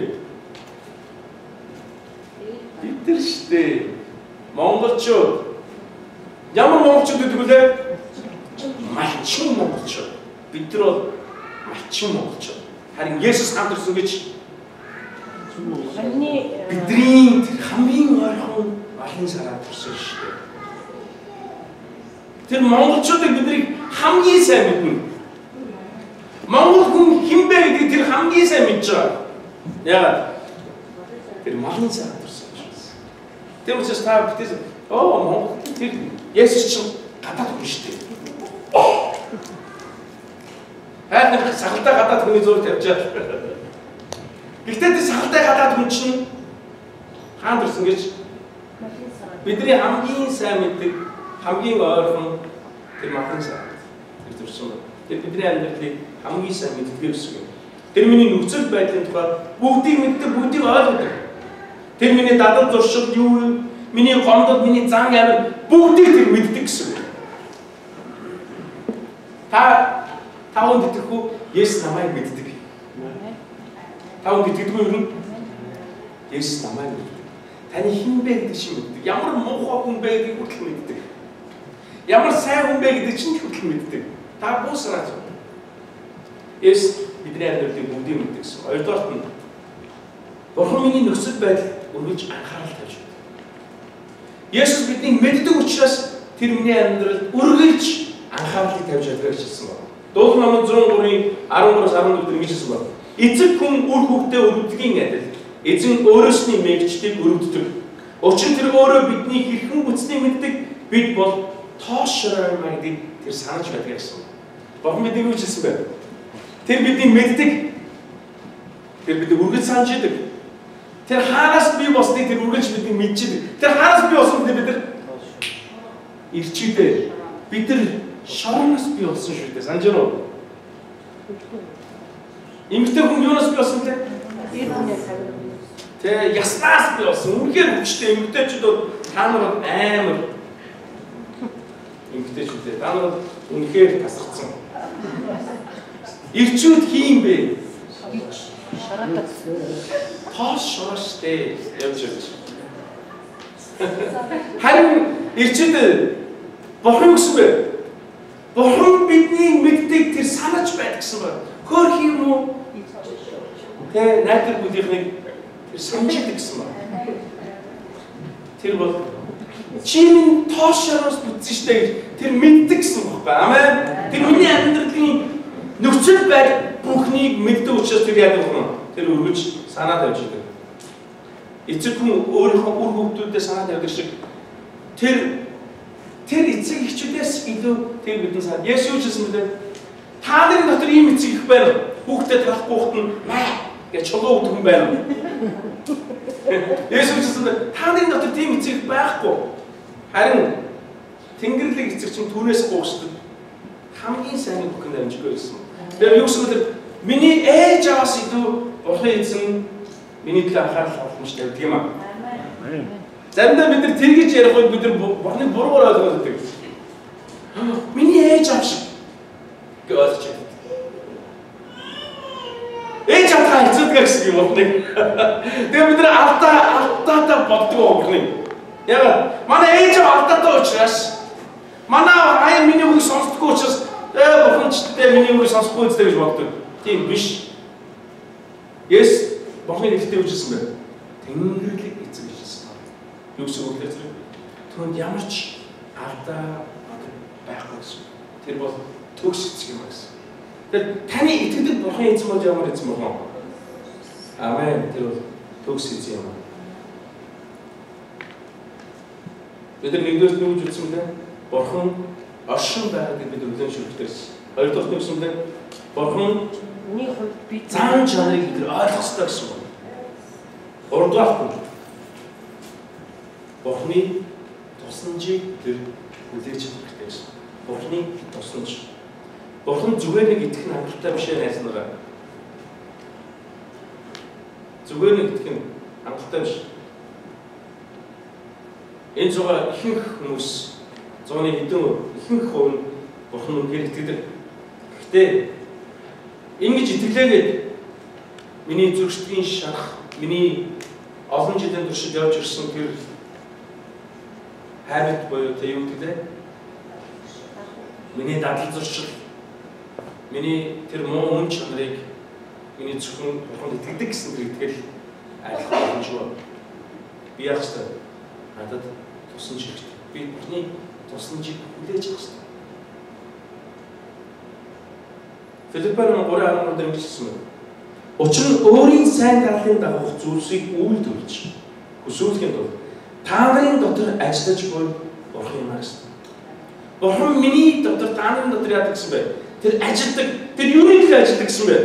Бид нар штэ монголчууд ямар монголчууд гэдэг үлээ? Малчин монголчууд. Бид нар бол малчин монголчууд. Харин Есүс хамт ирсэн гэж бидний хамгийн ойрхон малын сараа төрсөн шүү дээ. Тэр монголчуудыг бидний хамгийн сайн мэднэ. Монгол хүн хэн бэ гэдгийг тэр хамгийн сайн мэдж байгаа. Яагаад? Тэр малын сараа төрсөн учраас. Тэр учраас та битээс Монгол тэр Есүс чинь гадаад хүн шүү дээ. Хайр сахалтай гадаад хүний зураг тавьчаа. Гэхдээ тэр сахалтай гадаад хүн чинь хаан төрсөн гэж бидний хамгийн сайн мэддэг, хамгийн ойрхон тэр малын сараа төрсөн байна. Тэр бидний амьдралыг хамгийн сайн мэддэг гэсэн юм. Тэр миний нөхцөл байдлын тухай бүгдийг мэддэг, бүгдийг ойлгодог. Тэр миний дадал зуршил юу вэ? Миний гомдол, миний зан амир бүгдийг тэр мэддэг гэсэн юм. Та өнд итгэхгүй Есүс намайг мэддэг. Та өнд итгэдэггүй юу? Есүс намайг мэддэг. Таны хэн бэ гэдэг чинь мэддэг. Ямар муухай хүн бэ гэдгийг хүртэл мэддэг. Ямар сайн хүн бэ гэдэг чинь хүртэл мэддэг. Та буусраа. Есүс бидний амьдралыг бүгдийг мэддэг гэсэн. Хоёрдугаарт нь Бурхан миний нөхцөл байдал өргөж анхаарал тавьж байна. Есүс биднийг мэддэг учраас тэр миний амьдралд өргөж анхаарлыг тавьж байгаа гэж хэлсэн байна. Дуулал номын 103-ийн 13-14 ингэж хэлсэн байна. Эцэг хүн үр хүүхдээ өргөдгийн адил эзэн өөрөөсний мэгчдийг өргөддөг. Учир нь тэр өөрөө бидний хэрхэн бүтснийг мэддэг. Бид бол тоошроо гэдгийг тэр санаж байдаг гэсэн. Бурхан биднийг юу хэлсэн бэ? Тэр биднийг мэддэг. Тэр биднийг өргөж санаж идэг. Тэр хаанаас бий болсныг тэр үргэлж бидний мэдчихдэг. Тэр хаанаас бий болсон бид нар ирчүүдээ. Бид нар шороноос бий болсон шүү дээ. Санаж байна уу? Эмэгтэй хүн юунаас бий болсон те? Тэ яснаас бий болсон. Үнэхээр хүчтэй эмэгтэйчүүд бол та нар амар эмэгтэйчүүд. Та нар үнэхээр тасгацсан. Ирчүүд хийм бэ? Тоос шороостэй явж явж. Харин ирчүүд Бурхан гэсэн бэ? Бурхан бидний мэддэг тэр санаж байдаг гэсэн байна. Хөөх юм уу? Тэ найдвар бүлийнхнийг тэр санджидаг гэсэн байна. Тэр бол чиний тоос шороос бүтсэн штэ гэж тэр мэддэг гэсэн байхгүй. Амен. Тэр миний амьдралын нөхцөл байдал бүхнийг мэддэг учраас тэр яадаг юм. Тэр өргөж санаа тавьж идэг. Эцэг хүн өөрийнхөө үр хүүхдүүдэд санаа тавьдаг шиг тэр эцэг эхчүүдээс илүү тэр бидний саад Есүс хэлсэн мэт та нарын дотор ийм эцэг их байна. Хүүхдэд талахгүй хөхтөн гэж чулуу өгдөг юм байна. Есүс хэлсэн та нарын дотор тийм эцэг байхгүй. Харин Тэнгэрлэг эцэг чинь түүнээс гуйсдаг. Хамгийн сайн бүхэн дамжгүй гэсэн. Тэр юу гэсэн мэт миний ээж аваас илүү Бурхан эзэн миний төлөө анхаарал хандж тавьдаг юм аа. Заримдаа бид нар тэргэж ярих үед бид нар Бурханы буруугаар ойлгоод байдаг. Миний ээж аав шиг гэж ойлгож байдаг. Ээж аавтай хэцүүдэг гэсэн юм бол нэг. Тэгээ бид нар алдаатай боддог Бурханы. Яг манай ээж аав алдаатай учраас манай аяа миний үгийг сонсдоггүй учраас Бурхан ч гэдэг миний үгийг сонсохгүй үстэй гэж боддог. Тийм биш. Бурханы нэртэй үжилсэн байна. Тэнгэрлэг эцэг хэлсэн. Юу гэсэн үг вэ? Түүнд ямар ч алдаа байхгүй гэсэн. Тэр бол төгс эцэг юм гэсэн. Тэр таны итгэдэг Бурхан эзэн бол ямар эзэн бэ? Амен. Тэр бол төгс эзэн юм. Бид нэгдүгээр нь юу үзсэн бэ? Бурхан оршин байгааг бид үлэн шүлждэрсэн. Хоёрдугаар нь юусэн бэ? Бурхан миний хувьд би зан чанарыг бид ойлгох ёстой гэсэн үг. Гуравдугаар нь Бурханы тусламжийг тэр хүлээж авах хэрэгтэй гэсэн. Бурханы тусламж. Бурхан зүгээр нэг итгэх нь хангалттай биш ээ найз нараа. Зүгээр нэг итгэх нь хангалттай биш. Энэ зугаа ихэнх хүмүүс 100-ны хэдэн ихэнх хувь нь Бурхан үнээр итгэдэг. Гэхдээ ингэж итгэлээгээд миний зүрхсэтгийн шарах, миний олон жилийн туршид явж ирсэн тэр habit буюу тэ юу гэдэг вэ? Миний дадал зуршил, миний тэр муу мөн чанарыг миний зөвхөн Бурханд итгэдэг гэсэн тэр итгэл айлах боломж байна. Би яах вэ? Надад тусламж хэрэгтэй. Би Бурханы тусламжийг хүлээж авах хэрэгтэй. Филиппер 3:14 дээр хэлсэн юм. Учир нь өөрийн сайн талын дагуух зүйлсийг үйлдвэрлэж хүсүүлэхийн тулд та нарын дотор ажиллаж буй Бурхан юм гэсэн. Бурхан миний дотор та нарын дотор яадаг гэсэн бэ? Тэр ажилдаг, тэр юуны төлөө ажилдаг гэсэн бэ?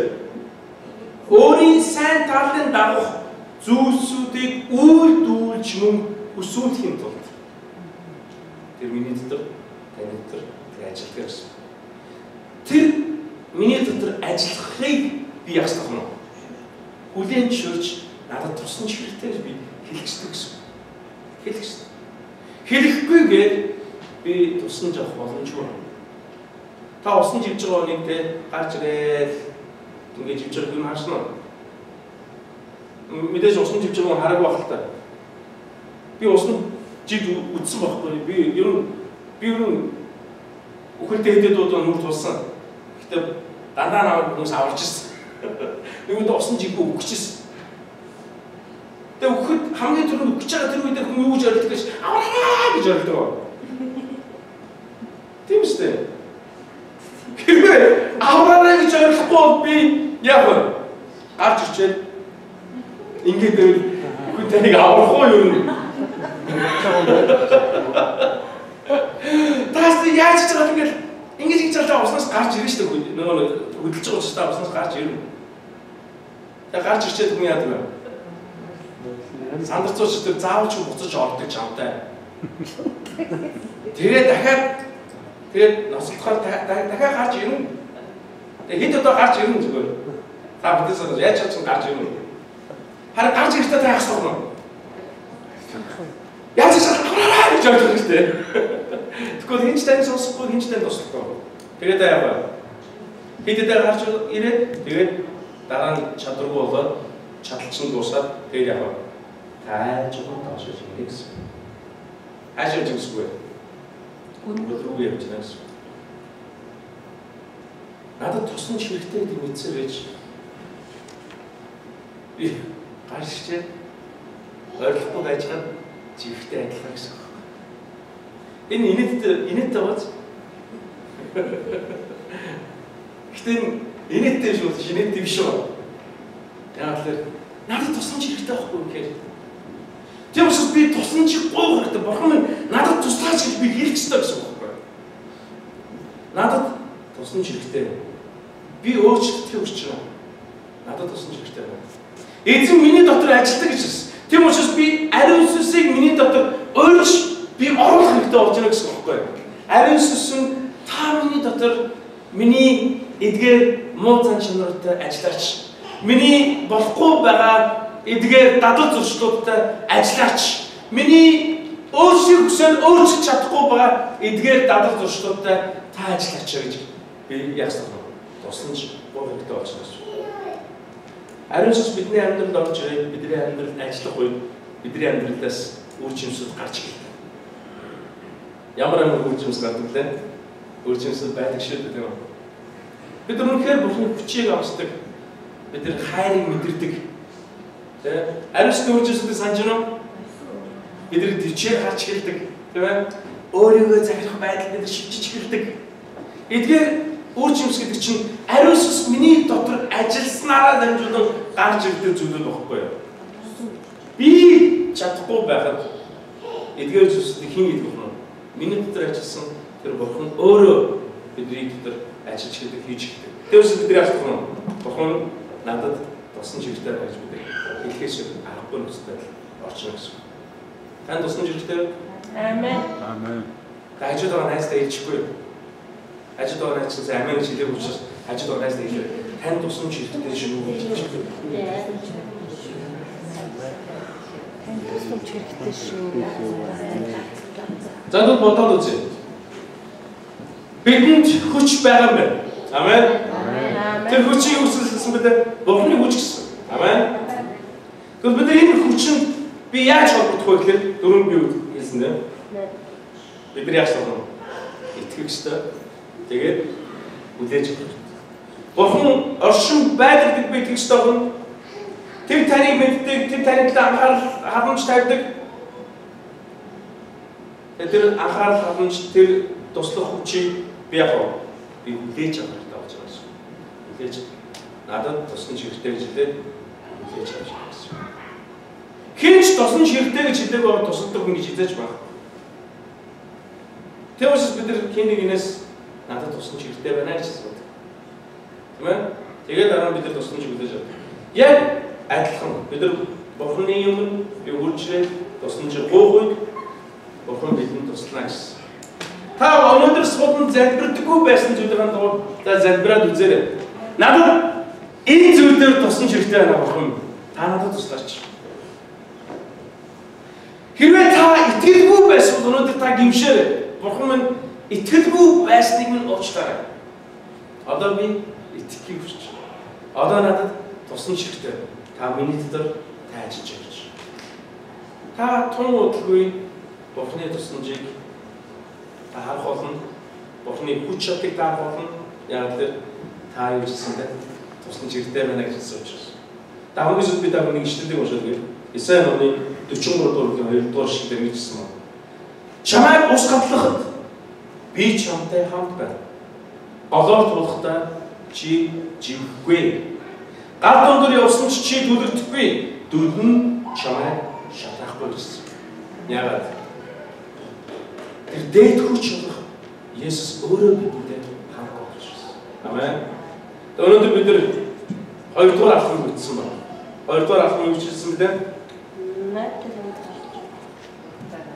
Өөрийн сайн талын дагуух зүйлсүүдийг үйлдвэрлэж мөн хүсүүлэхийн тулд тэр миний дотор таны дотор ажилладаг гэсэн. Тэр миний дотор ажиллахыг би яах вэ? Хүлээн зөвшөөрч надад тусламж хэрэгтэй би хэлчихдэг гэсэн. Хэлчихсэн. Хэлэхгүйгээр би тусламж авах боломжгүй. Та усан живж байгаа нэг те гарч ирээд ингэж живж байгааг юм харсан уу? Мэдээж усан живж байгааг хараагүй байх л та. Би усан жид үдсэн байхгүй. Би ер нь үхэлтэй хэдэд дуудаа нүр тулсан. Гэтэ дандаа наваа хүмүүс аварч ирсэн. Нэгэнт усан жиггүй өгчихсэн. Тэгээ өгөхөд хамгийн түрүүнд өгч байгаа тэр үед хүн юу гэж орилдог гэж аваараа гэж орилдог. Тийм шүү дээ. Хэрвээ аваараа гэж орилохгүй би яах вэ? Гарч ирчээд ингээд хүн таныг аврах уу юу? Таас яаж ч байгаа ингээд ингэж хийж байгаа уснаас гарч ирнэ шүү дээ. Нөгөө хөдөлж байгаа учраас уснаас гарч ирнэ. Тэгээ гарч ирчээд хүн яадаг вэ? Сандарцууч тэр заавч буцаж ордог чамтай. Тэгээд ноцлохоор дахиад гарч ирнэ. Тэгээд хэд удаа гарч ирнэ зүгээр. Та бүдээс яаж ч гарч ирнэ. Харин гарч ирэхдээ та яах вэ? Яаж ч хараа гэж бодож байгаа шүү дээ. Тэгвэл хинч тань сонсохгүй хинч тань туслахгүй. Тэгээд яах вэ? Хэдийдээ гарч ирээд тэгээд дараа нь чадваргүй болоод чадалчин дуусаад тэгээд яах вэ? Тайлж байгаа доош ирэх гэсэн. Хаашаа зүсгүй. Гүн рүү явж байгаа гэсэн. Надад тусламж хэрэгтэй гэдэг мэдсээр байж би гарчээ ойлгохгүй байж хаад живхтэй адилхан гэсэн. Энэ инээдтэй бац. Гэтэ инээдтэй шүү, шинээдтэй биш үү? Яг л надад тусламж хэрэгтэй байхгүй гэхээр. Тиймээс би тусан чихгүй хэрэгтэй. Бурхан минь надад туслаач гэж би хэлэх ёстой гэсэн үг байна. Надад тусан хэрэгтэй. Би өөрчлөлтийг хүсэж байна. Надад тусан хэрэгтэй байна. Эзэн миний дотор ажилладаг гэж хэлсэн. Тийм учраас би ариун сүнсийг миний дотор өөрч би оруулах хэрэгтэй болж байна гэсэн үг байна. Ариун сүнс нь та миний дотор миний эдгээр муу зан чанартай ажиллаач. Миний болохгүй байгаа эдгээр дадал зуршлуудтай ажиллаач. Миний өөрсдийг хүсэл өөрчилж чадахгүй байгаа эдгээр дадал зуршлуудтай та ажиллаач гэж би яасан бэ? Тусламж хэрэгтэй болж байна. Ариун сүнс бидний амьдралд орж ирээд бидний амьдралд ажиллах үед бидний амьдралаас үр жимсүүд гарч ирдэг. Ямар үр жимс гардаг вэ? Үр жимсүүд байдаг шүү дээ. Бид үнэхээр Бурхны хүчийг авчдаг. Бид нар хайрыг мэдэрдэг. Тэ? Ариун сүнсийн үр жимсүүдийг санаж байна уу? Бидний төвчээр гарч ирдэг. Тийм ээ? Өөрийгөө захирах байдал бид шивжиж ирдэг. Эдгээр үр жимс гэдэг чинь ариун сүнс миний дотор ажилласнараа дамжуулан гарч ирдэг зүйлүүд багхгүй юу? Би чадахгүй байхад эдгээр зүйлсийг хэн идэх вэ? Миний дотор ажилласан тэр Бурхан өөрөө бидний дотор ажиллаж хийдэг хийж хийдэг. Тэрс бидний асуух нь Бурхан надад тусан хэрэгтэй байж бүдэг. Хэлхээс аргагүй нүстэй орчин гэсэн. Танд тусан хэрэгтэй? Амен. Амен. Хажууд байгаа найзтай хэлчихгүй. Хажууд байгаа найзтай амен гэж хэлэх учраас хажууд байгаа найзтай хэлээ. Танд тусан хэрэгтэй шүү гэж хэлчихгүй. Танд тусан хэрэгтэй шүү. За тут бодоод үзье. Бидэнд хүч байгаа юм байна. Амен. Тэр хүчийг үүсгэсэн бид Бурхны хүч гэсэн. Амен. Тэгвэл бид энэ хүчинд би яаж холбогдох вэ гэхээр дөрөв би хэлсэн дээ. Бид нар яаж холбогдох вэ? Итгэх ёстой. Тэгээд үлээж авах. Бурхан оршин байдагд би итгэх ёстой юм. Тэр таныг мэддэг, тэр таны талаар анхаарал хадамж тавьдаг. Тэр анхаарал хадамж тэр туслах хүчийг би яг би үлээж авах хэрэгтэй болж байгаа юм. Үлээж надад тусна хэрэгтэй гэж хэлээд үлээж авах гэсэн. Хинч тусна хэрэгтэй гэж хэлдэг байгаа тусалдаг хүн гэж хэлж байна. Тэр учраас бид нар хинийг инээс надад тусна хэрэгтэй байна гэж хэлсэн. Тийм ээ? Тэгээд дараа нь бид нар тусна үлээж авах. Яг адилхан бид нар Бурхны юм би үржирээд тусна гуйхуйд Бурхан бидэнд туслана гэсэн. Та өнөөдөр суудан залбирдаггүй байсан зүйлийн доор за залбираад үзээрэй. Надад энэ зүйлээр тусна хэрэгтэй байна Бурхан. Та надад туслаач. Хэрвээ та итгэлгүй байсан бол өнөөдөр та гимшээрэй. Бурхан минь итгэлгүй байсныг минь уучлаарай. Одоо би итгэхийг хүсэж байна. Одоо надад тусна хэрэгтэй. Та миний дотор таажиж явж. Та тун удалгүй Бурхны тусланжийг та харах болно. Бурхны хүч чадлыг та харах болно. Яг л та юу гэсэн бэ? Тусламж хэрэгтэй байна гэж хэлсэн учраас. Та хүмүүс бид та нэг ишлэлийг уншаад Исая номын 43 дугаар 2 дугаар шиг дэргэжсэн байна. Чамайг ус гатлахад би чамтай хамт байна. Голоор тулахдаа чи живхгүй. Гал дундуур явсан чи дүлэрдэхгүй. Дүрдэн чамайг шалахгүй гэсэн. Яагаад? Тэр дээд хүч болох Есүс өөрөө бидэнтэй хамт болж байна. Амен. Өнөөдөр бид нар хоёрдугаар алхам үзсэн байна. Хоёрдугаар алхам үзсэн бид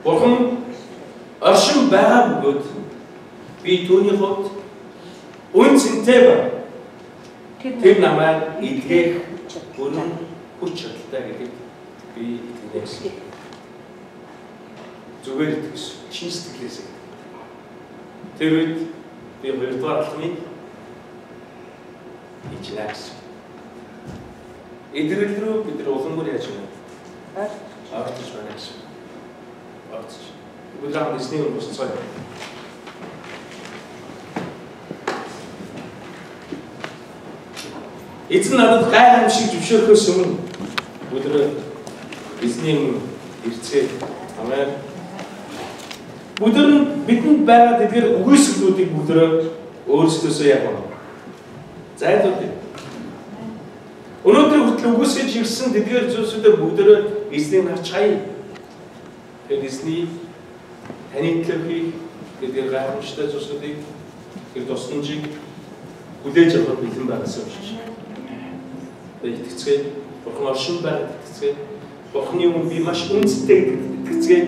Бурхан оршин байгаа бөгөөд би түүний хувьд үн цэнтэй байна. Тэр намайг эдгэх бүрэн хүч чадалтай гэдэг би итгэдэг. Зүгээр итгэж чин сэтгэлээс. Тэр үед би хоёрдугаар алхмыг хийчихлээ гэсэн. Эдгэрэл рүү бид нар уламгар яаж юм? Орчих байна гэсэн. Орчих. Бүгд эсний босцоо. Эзэн надад гайхамшиг зөвшөөрөхөөс өмнө өдрөө эзний ирцээ. Амен. Өдөр нь бидэнд байгаа тэдгээр үгүйсгэлүүдийг өдрөө өөрсдөөсөө яг байна. Зайлуулъя. Өнөөдөр хүртэл үгүйсгэж ирсэн тэдгээр зүйлсүүдээ бүгдөө эзний навч хаяа. Тэгээд эзний таны төлөө хийх тэр гайхамшигтай зүйлсүүдийг тэр тусламжийг хүлээж авах бэлэн байгаас уншиж. Тэгээд итгэцгээе. Бурхан оршин байгаад итгэцгээе. Бурханы өмнө би маш үнэтэй итгэцгээе.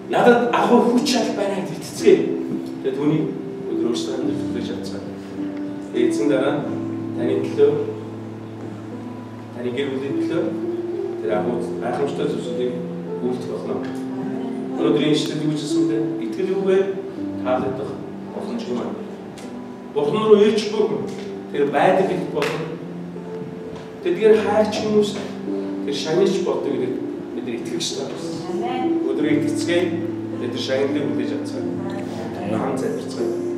Надад агуу хүч чадал байна гэж итгэцгээе. Тэгээд түүний өдөр өөрсдөө амьдрал хүлээж авцгаая. Тэгээд эзэн дараа таны төлөө таны гэр бүлийн төлөө тэр агуу гайхамшигтай зүйлсүүдийг үйлдэх болно. Өнөөдрийн ишлэлд юу хэлсэнтэй итгэл үгээр таалагдах боломжгүй маань. Бурхан руу ирж бүгэн тэр байдаг их болно. Тэдгээр хайрч хүмүүс тэр шагналж болдог гэдэг бид итгэж байна. Амен. Өдрийг итгэцгээе. Тэр шагналыг хүлээж авцгаая. Хаан залбирцгаая.